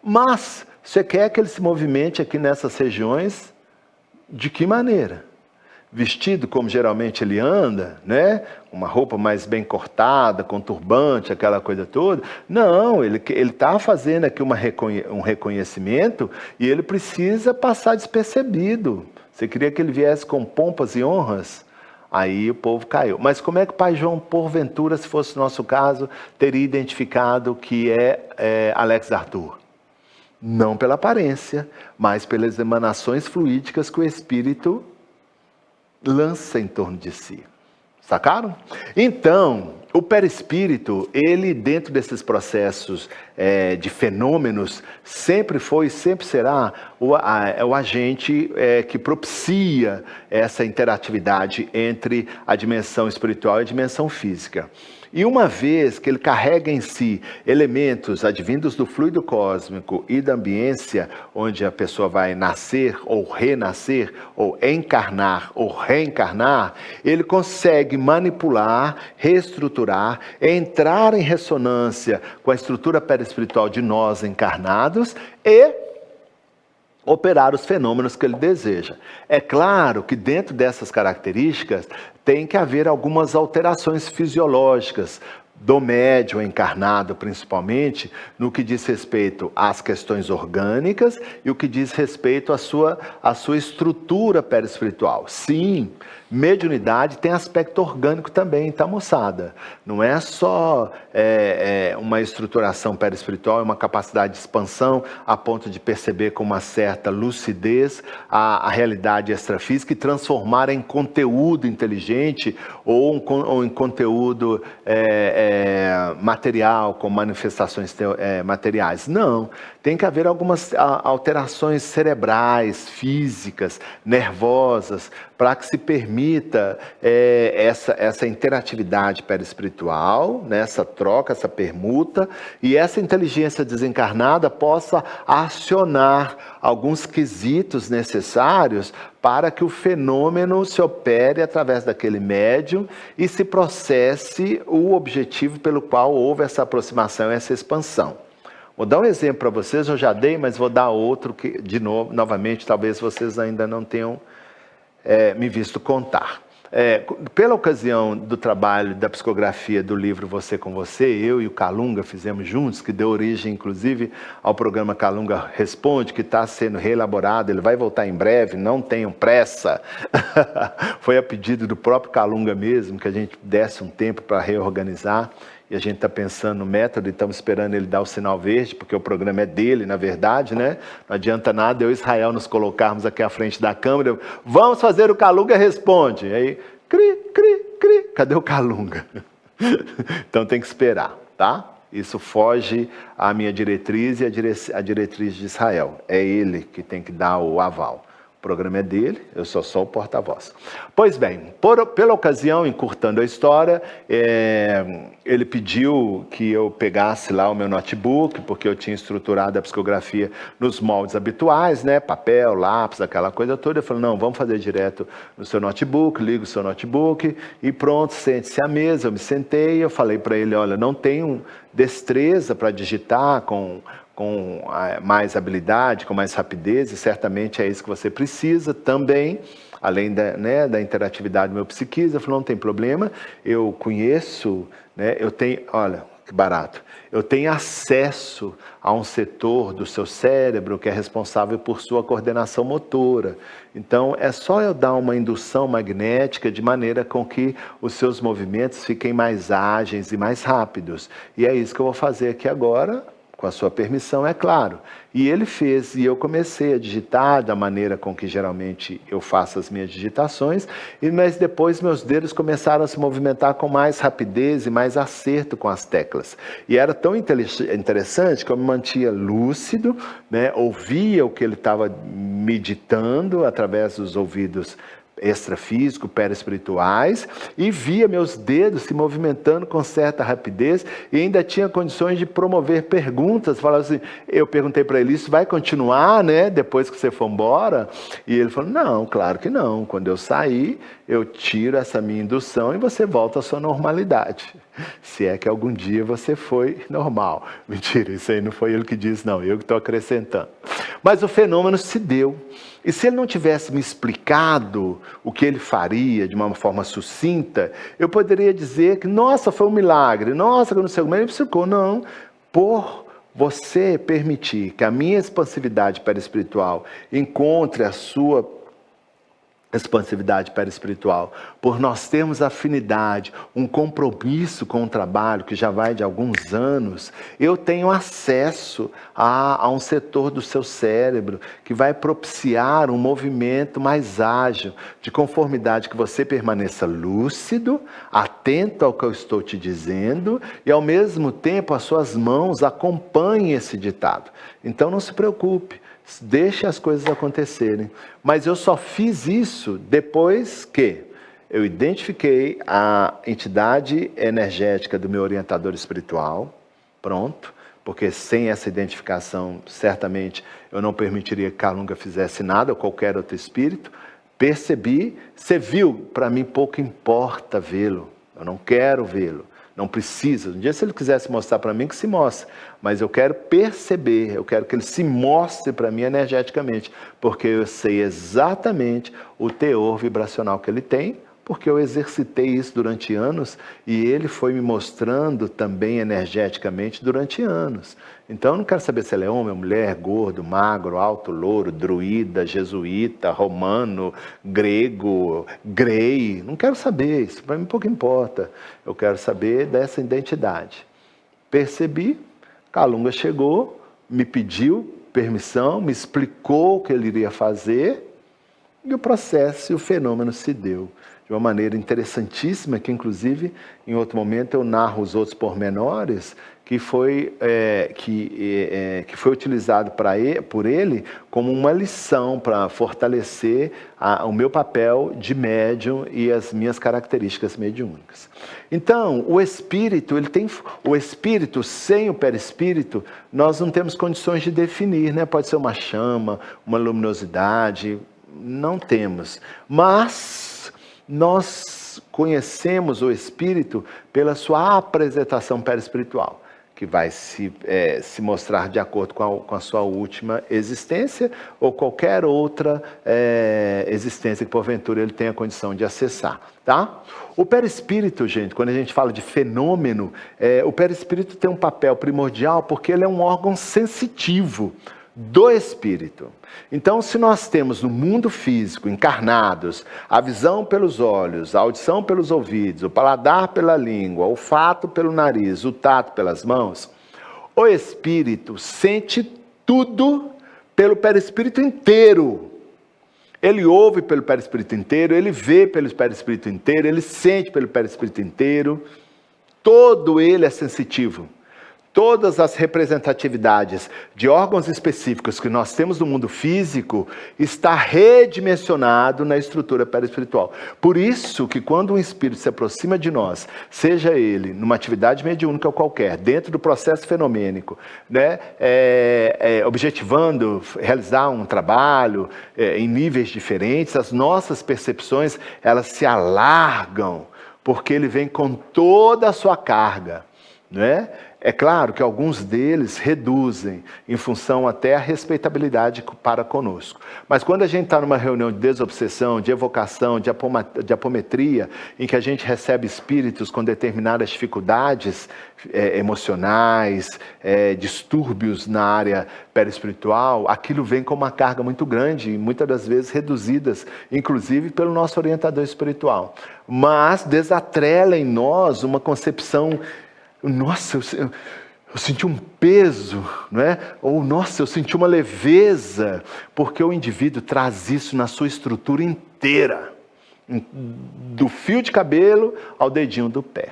Mas você quer que ele se movimente aqui nessas regiões? De que maneira? Vestido como geralmente ele anda, né? Uma roupa mais bem cortada, com turbante, aquela coisa toda. Não, ele está fazendo aqui um reconhecimento e ele precisa passar despercebido. Você queria que ele viesse com pompas e honras? Aí o povo caiu. Mas como é que o Pai João, porventura, se fosse o nosso caso, teria identificado que é Alex Arthur? Não pela aparência, mas pelas emanações fluídicas que o Espírito lança em torno de si. Sacaram? Então, o perispírito, ele dentro desses processos de fenômenos, sempre foi e sempre será o agente que propicia essa interatividade entre a dimensão espiritual e a dimensão física. E uma vez que ele carrega em si elementos advindos do fluido cósmico e da ambiência, onde a pessoa vai nascer ou renascer, ou encarnar ou reencarnar, ele consegue manipular, reestruturar, entrar em ressonância com a estrutura perispiritual de nós encarnados e operar os fenômenos que ele deseja. É claro que dentro dessas características tem que haver algumas alterações fisiológicas do médium encarnado, principalmente no que diz respeito às questões orgânicas e o que diz respeito à sua estrutura perispiritual. Sim, mediunidade tem aspecto orgânico também, tá, moçada? Não é só uma estruturação perispiritual, é uma capacidade de expansão a ponto de perceber com uma certa lucidez a realidade extrafísica e transformar em conteúdo inteligente ou em conteúdo material, com manifestações materiais. Não, tem que haver algumas alterações cerebrais, físicas, nervosas, para que se permita essa interatividade perispiritual, né, essa troca, essa permuta, e essa inteligência desencarnada possa acionar alguns quesitos necessários para que o fenômeno se opere através daquele médium e se processe o objetivo pelo qual houve essa aproximação, essa expansão. Vou dar um exemplo para vocês, eu já dei, mas vou dar outro que, novamente, talvez vocês ainda não tenham me visto contar. Pela ocasião do trabalho da psicografia do livro Você com Você, eu e o Calunga fizemos juntos, que deu origem inclusive ao programa Calunga Responde, que está sendo reelaborado, ele vai voltar em breve, não tenham pressa. Foi a pedido do próprio Calunga mesmo, que a gente desse um tempo para reorganizar, e a gente está pensando no método e estamos esperando ele dar o sinal verde, porque o programa é dele, na verdade, né? Não adianta nada eu e Israel nos colocarmos aqui à frente da câmera, vamos fazer o Calunga Responde. Aí, cri, cri, cri, cadê o Calunga? Então tem que esperar, tá? Isso foge à minha diretriz e à diretriz de Israel. É ele que tem que dar o aval. O programa é dele, eu sou só o porta-voz. Pois bem, pela ocasião, encurtando a história, ele pediu que eu pegasse lá o meu notebook, porque eu tinha estruturado a psicografia nos moldes habituais, né? Papel, lápis, aquela coisa toda. Eu falei, não, vamos fazer direto no seu notebook, liga o seu notebook e pronto, sente-se à mesa. Eu me sentei, eu falei para ele, olha, não tenho destreza para digitar com mais habilidade, com mais rapidez, e certamente é isso que você precisa também, além da interatividade do meu psiquismo. Eu falei, não tem problema, eu conheço, né, eu tenho, olha, que barato, eu tenho acesso a um setor do seu cérebro que é responsável por sua coordenação motora. Então, é só eu dar uma indução magnética de maneira com que os seus movimentos fiquem mais ágeis e mais rápidos. E é isso que eu vou fazer aqui agora. Com a sua permissão, é claro. E ele fez, e eu comecei a digitar da maneira com que geralmente eu faço as minhas digitações, mas depois meus dedos começaram a se movimentar com mais rapidez e mais acerto com as teclas. E era tão interessante que eu me mantinha lúcido, né? Ouvia o que ele estava me ditando através dos ouvidos extrafísico, perespirituais, e via meus dedos se movimentando com certa rapidez e ainda tinha condições de promover perguntas. Falava assim, eu perguntei para ele, isso vai continuar, né, depois que você for embora? E ele falou, não, claro que não, quando eu sair, eu tiro essa minha indução e você volta à sua normalidade. Se é que algum dia você foi normal. Mentira, isso aí não foi ele que disse, não, eu que estou acrescentando. Mas o fenômeno se deu. E se ele não tivesse me explicado o que ele faria de uma forma sucinta, eu poderia dizer que, nossa, foi um milagre, nossa, que eu não sei como ele me explicou. Não, por você permitir que a minha expansividade perispiritual encontre a sua expansividade perispiritual, por nós termos afinidade, um compromisso com o trabalho que já vai de alguns anos, eu tenho acesso a um setor do seu cérebro que vai propiciar um movimento mais ágil, de conformidade que você permaneça lúcido, atento ao que eu estou te dizendo e ao mesmo tempo as suas mãos acompanhem esse ditado. Então não se preocupe. Deixe as coisas acontecerem. Mas eu só fiz isso depois que eu identifiquei a entidade energética do meu orientador espiritual. Pronto. Porque sem essa identificação, certamente, eu não permitiria que Kalunga fizesse nada ou qualquer outro espírito. Percebi, você viu, para mim pouco importa vê-lo. Eu não quero vê-lo. Não precisa. Um dia, se ele quisesse mostrar para mim, que se mostre. Mas eu quero perceber, eu quero que ele se mostre para mim energeticamente. Porque eu sei exatamente o teor vibracional que ele tem, porque eu exercitei isso durante anos e ele foi me mostrando também energeticamente durante anos. Então eu não quero saber se ele é homem, mulher, gordo, magro, alto, louro, druida, jesuíta, romano, grego, grey. Não quero saber, isso para mim pouco importa. Eu quero saber dessa identidade. Percebi, Kalunga chegou, me pediu permissão, me explicou o que ele iria fazer e o processo e o fenômeno se deu de uma maneira interessantíssima, que inclusive em outro momento eu narro os outros pormenores, que foi utilizado por ele como uma lição para fortalecer o meu papel de médium e as minhas características mediúnicas. Então, o espírito sem o perispírito, nós não temos condições de definir, né? Pode ser uma chama, uma luminosidade, não temos, mas nós conhecemos o espírito pela sua apresentação perispiritual, que vai se mostrar de acordo com a sua última existência ou qualquer outra existência que porventura ele tenha condição de acessar, tá? O perispírito, gente, quando a gente fala de fenômeno, o perispírito tem um papel primordial porque ele é um órgão sensitivo do espírito. Então, se nós temos no mundo físico, encarnados, a visão pelos olhos, a audição pelos ouvidos, o paladar pela língua, o olfato pelo nariz, o tato pelas mãos, o espírito sente tudo pelo perispírito inteiro. Ele ouve pelo perispírito inteiro, ele vê pelo perispírito inteiro, ele sente pelo perispírito inteiro. Todo ele é sensitivo. Todas as representatividades de órgãos específicos que nós temos no mundo físico está redimensionado na estrutura perispiritual. Por isso que quando um espírito se aproxima de nós, seja ele numa atividade mediúnica ou qualquer, dentro do processo fenomênico, né, objetivando realizar um trabalho em níveis diferentes, as nossas percepções elas se alargam, porque ele vem com toda a sua carga, né? É claro que alguns deles reduzem, em função até a respeitabilidade para conosco. Mas quando a gente está numa reunião de desobsessão, de evocação, de apometria, em que a gente recebe espíritos com determinadas dificuldades emocionais, distúrbios na área perispiritual, aquilo vem com uma carga muito grande, e muitas das vezes reduzidas, inclusive pelo nosso orientador espiritual. Mas desatrela em nós uma concepção. Nossa, eu senti um peso, não é? Ou, nossa, eu senti uma leveza, porque o indivíduo traz isso na sua estrutura inteira, do fio de cabelo ao dedinho do pé.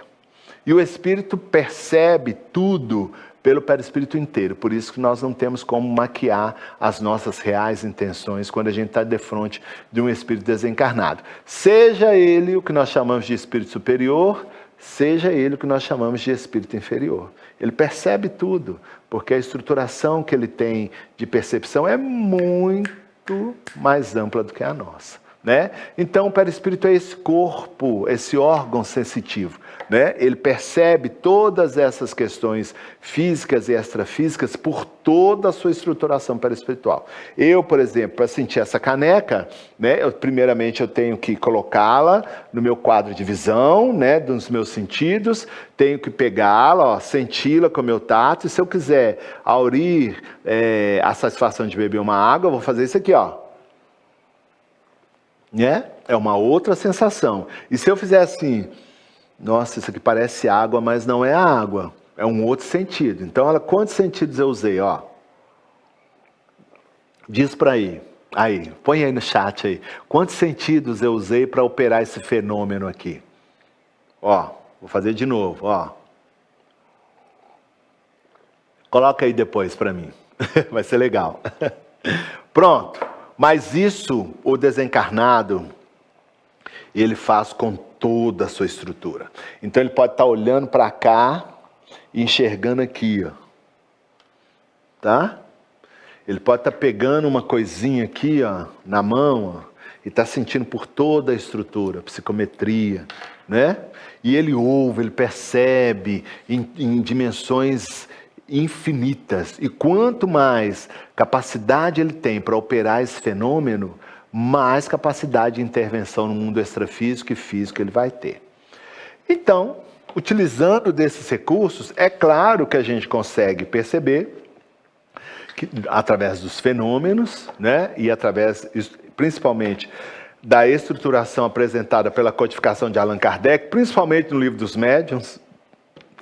E o Espírito percebe tudo pelo perispírito inteiro. Por isso que nós não temos como maquiar as nossas reais intenções quando a gente está de frente de um espírito desencarnado. Seja ele o que nós chamamos de espírito superior, seja ele o que nós chamamos de espírito inferior. Ele percebe tudo, porque a estruturação que ele tem de percepção é muito mais ampla do que a nossa. Né? Então o perispírito é esse corpo, esse órgão sensitivo, né? Ele percebe todas essas questões físicas e extrafísicas por toda a sua estruturação perispiritual. Eu, por exemplo, para sentir essa caneca, né, primeiramente eu tenho que colocá-la no meu quadro de visão, né, dos meus sentidos, tenho que pegá-la, senti-la com o meu tato, e se eu quiser aurir a satisfação de beber uma água, eu vou fazer isso aqui, ó. Né? É uma outra sensação. E se eu fizer assim, nossa, isso aqui parece água, mas não é a água, é um outro sentido. Então, quantos sentidos eu usei? Ó? Diz para aí, põe aí no chat aí, quantos sentidos eu usei para operar esse fenômeno aqui? Ó, vou fazer de novo, ó. Coloca aí depois para mim, vai ser legal. Pronto. Mas isso, o desencarnado, ele faz com toda a sua estrutura. Então ele pode estar olhando para cá e enxergando aqui, ó. Tá? Ele pode estar pegando uma coisinha aqui, ó, na mão, ó, e está sentindo por toda a estrutura, psicometria, né? E ele ouve, ele percebe em dimensões infinitas, e quanto mais capacidade ele tem para operar esse fenômeno, mais capacidade de intervenção no mundo extrafísico e físico ele vai ter. Então, utilizando desses recursos, é claro que a gente consegue perceber que, através dos fenômenos, né, e através, principalmente, da estruturação apresentada pela codificação de Allan Kardec, principalmente no livro dos médiuns,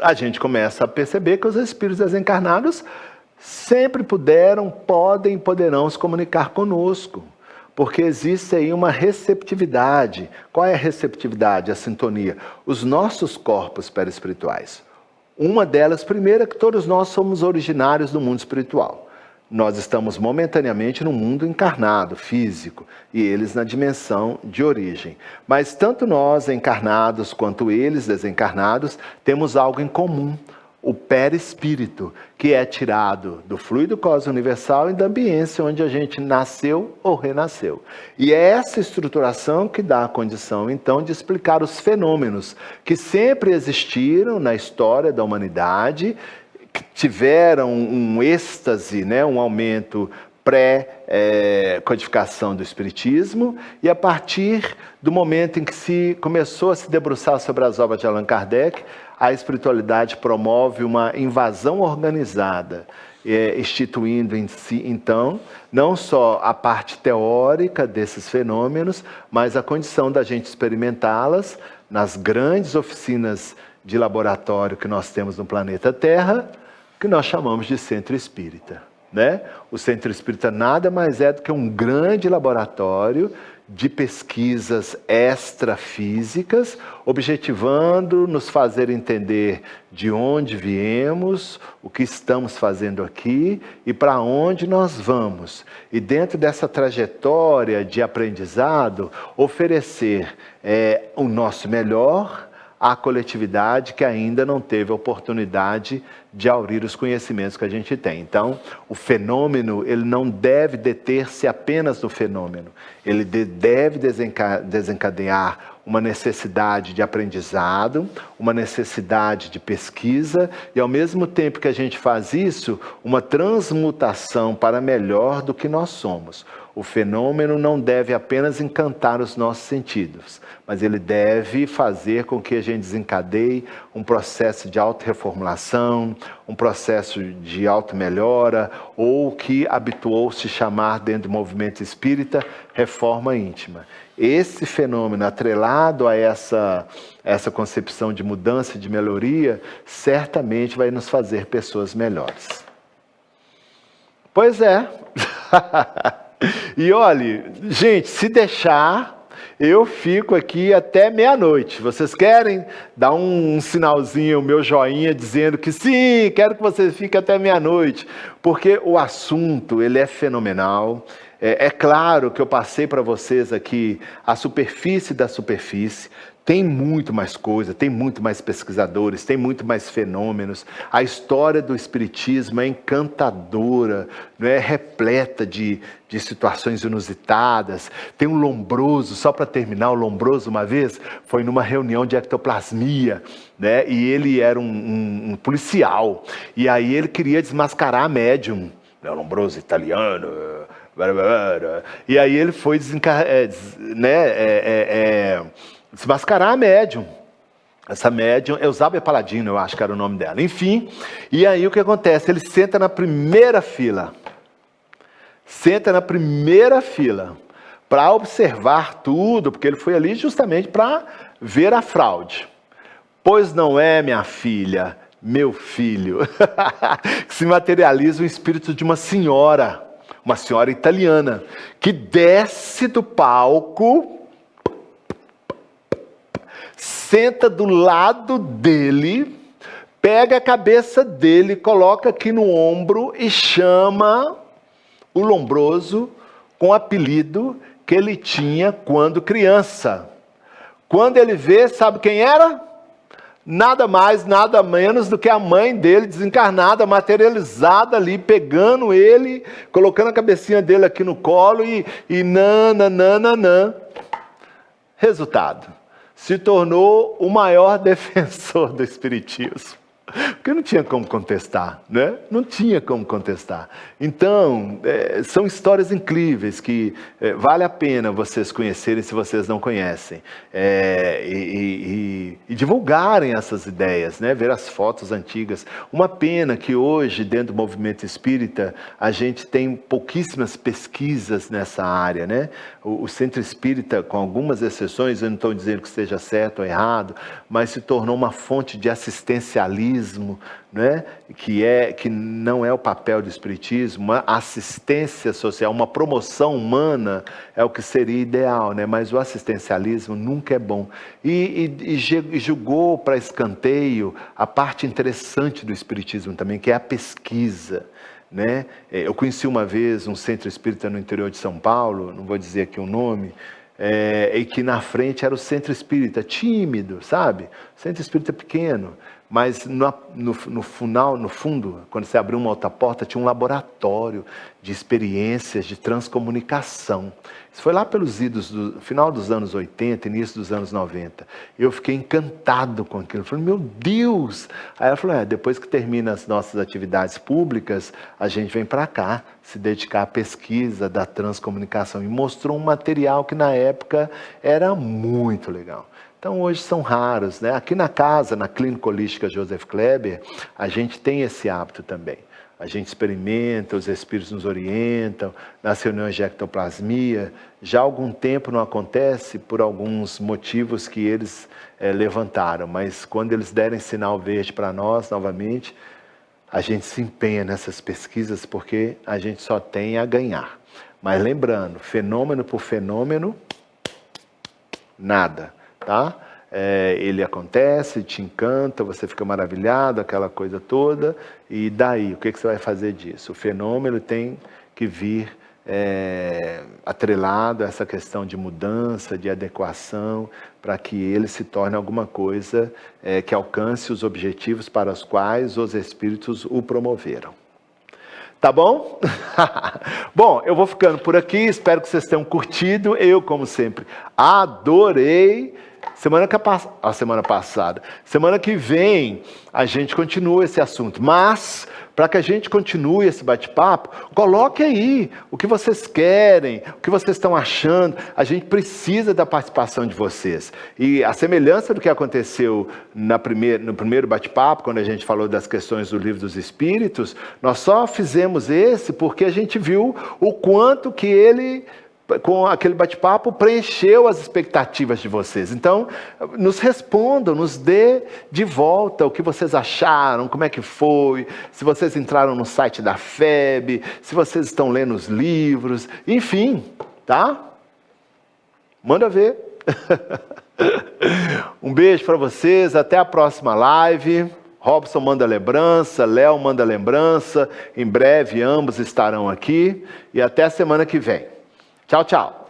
a gente começa a perceber que os espíritos desencarnados sempre puderam, podem e poderão se comunicar conosco, porque existe aí uma receptividade. Qual é a receptividade, a sintonia? Os nossos corpos perispirituais. Uma delas, primeiro, é que todos nós somos originários do mundo espiritual. Nós estamos momentaneamente no mundo encarnado, físico, e eles na dimensão de origem. Mas tanto nós encarnados quanto eles desencarnados temos algo em comum, o perispírito, que é tirado do fluido cósmico universal e da ambiência onde a gente nasceu ou renasceu. E é essa estruturação que dá a condição, então, de explicar os fenômenos que sempre existiram na história da humanidade, que tiveram um êxtase, né, um aumento pré-codificação do Espiritismo, e a partir do momento em que se começou a se debruçar sobre as obras de Allan Kardec, a espiritualidade promove uma invasão organizada, instituindo em si, então, não só a parte teórica desses fenômenos, mas a condição da gente experimentá-las nas grandes oficinas de laboratório que nós temos no planeta Terra, que nós chamamos de centro espírita, né? O centro espírita nada mais é do que um grande laboratório de pesquisas extrafísicas, objetivando nos fazer entender de onde viemos, o que estamos fazendo aqui e para onde nós vamos. E dentro dessa trajetória de aprendizado, oferecer o nosso melhor à coletividade que ainda não teve a oportunidade de aurir os conhecimentos que a gente tem. Então, o fenômeno, ele não deve deter-se apenas no fenômeno. Ele deve desencadear uma necessidade de aprendizado, uma necessidade de pesquisa e, ao mesmo tempo que a gente faz isso, uma transmutação para melhor do que nós somos. O fenômeno não deve apenas encantar os nossos sentidos, mas ele deve fazer com que a gente desencadeie um processo de autorreformulação, um processo de auto-melhora, ou o que habituou-se chamar dentro do movimento espírita, reforma íntima. Esse fenômeno, atrelado a essa concepção de mudança, de melhoria, certamente vai nos fazer pessoas melhores. Pois é. E olhe, gente, se deixar, eu fico aqui até meia-noite. Vocês querem dar um sinalzinho, o meu joinha, dizendo que sim, quero que vocês fiquem até meia-noite, porque o assunto, ele é fenomenal. É claro que eu passei para vocês aqui a superfície da superfície. Tem muito mais coisa, tem muito mais pesquisadores, tem muito mais fenômenos. A história do Espiritismo é encantadora, não é? Repleta de situações inusitadas. Tem um Lombroso, só para terminar, o Lombroso uma vez foi numa reunião de ectoplasmia, né? E ele era um policial, e aí ele queria desmascarar a médium, o Lombroso italiano. E aí ele foi desmascarar a médium. Essa médium, Eusébia Paladino, eu acho que era o nome dela. Enfim, e aí o que acontece? Ele senta na primeira fila. Senta na primeira fila para observar tudo, porque ele foi ali justamente para ver a fraude. Pois não é, minha filha, meu filho, que se materializa o espírito de uma senhora italiana, que desce do palco, senta do lado dele, pega a cabeça dele, coloca aqui no ombro e chama o Lombroso com o apelido que ele tinha quando criança. Quando ele vê, sabe quem era? Nada mais, nada menos do que a mãe dele desencarnada, materializada ali, pegando ele, colocando a cabecinha dele aqui no colo e nananana. Resultado, se tornou o maior defensor do espiritismo. Porque não tinha como contestar, né? Não tinha como contestar. Então, são histórias incríveis que vale a pena vocês conhecerem se vocês não conhecem. E divulgarem essas ideias, né? Ver as fotos antigas. Uma pena que hoje, dentro do movimento espírita, a gente tem pouquíssimas pesquisas nessa área, né? O centro espírita, com algumas exceções, eu não estou dizendo que esteja certo ou errado, mas se tornou uma fonte de assistencialismo, né? Que não é o papel do espiritismo. Uma assistência social, uma promoção humana é o que seria ideal, né? Mas o assistencialismo nunca é bom. E julgou para escanteio a parte interessante do espiritismo também, que é a pesquisa, né? Eu conheci uma vez um centro espírita no interior de São Paulo, não vou dizer aqui o nome, e que na frente era o centro espírita, tímido, sabe? Centro espírita pequeno. Mas no fundo, quando você abriu uma outra porta, tinha um laboratório de experiências de transcomunicação. Isso foi lá pelos idos do final dos anos 80, início dos anos 90. Eu fiquei encantado com aquilo. Eu falei, meu Deus! Aí ela falou, depois que termina as nossas atividades públicas, a gente vem para cá se dedicar à pesquisa da transcomunicação. E mostrou um material que na época era muito legal. Então hoje são raros, né? Aqui na casa, na Clínica Holística Joseph Kleber, a gente tem esse hábito também. A gente experimenta, os espíritos nos orientam, nas reuniões de ectoplasmia. Já há algum tempo não acontece por alguns motivos que eles levantaram, mas quando eles derem sinal verde para nós novamente, a gente se empenha nessas pesquisas porque a gente só tem a ganhar. Mas lembrando, fenômeno por fenômeno, nada. Tá? Ele acontece, te encanta, você fica maravilhado, aquela coisa toda, e daí, o que você vai fazer disso? O fenômeno tem que vir atrelado a essa questão de mudança, de adequação, para que ele se torne alguma coisa que alcance os objetivos para os quais os espíritos o promoveram. Tá bom? Bom, eu vou ficando por aqui, espero que vocês tenham curtido. Eu, como sempre, adorei. semana passada. Semana que vem a gente continua esse assunto, mas para que a gente continue esse bate-papo, coloque aí o que vocês querem, o que vocês estão achando. A gente precisa da participação de vocês. E a semelhança do que aconteceu no primeiro bate-papo, quando a gente falou das questões do Livro dos Espíritos, nós só fizemos esse porque a gente viu o quanto que ele, com aquele bate-papo, preencheu as expectativas de vocês. Então, nos respondam, nos dê de volta o que vocês acharam, como é que foi, se vocês entraram no site da FEB, se vocês estão lendo os livros, enfim, tá? Manda ver. Um beijo para vocês, até a próxima live. Robson manda lembrança, Léo manda lembrança, em breve ambos estarão aqui, e até a semana que vem. Tchau, tchau.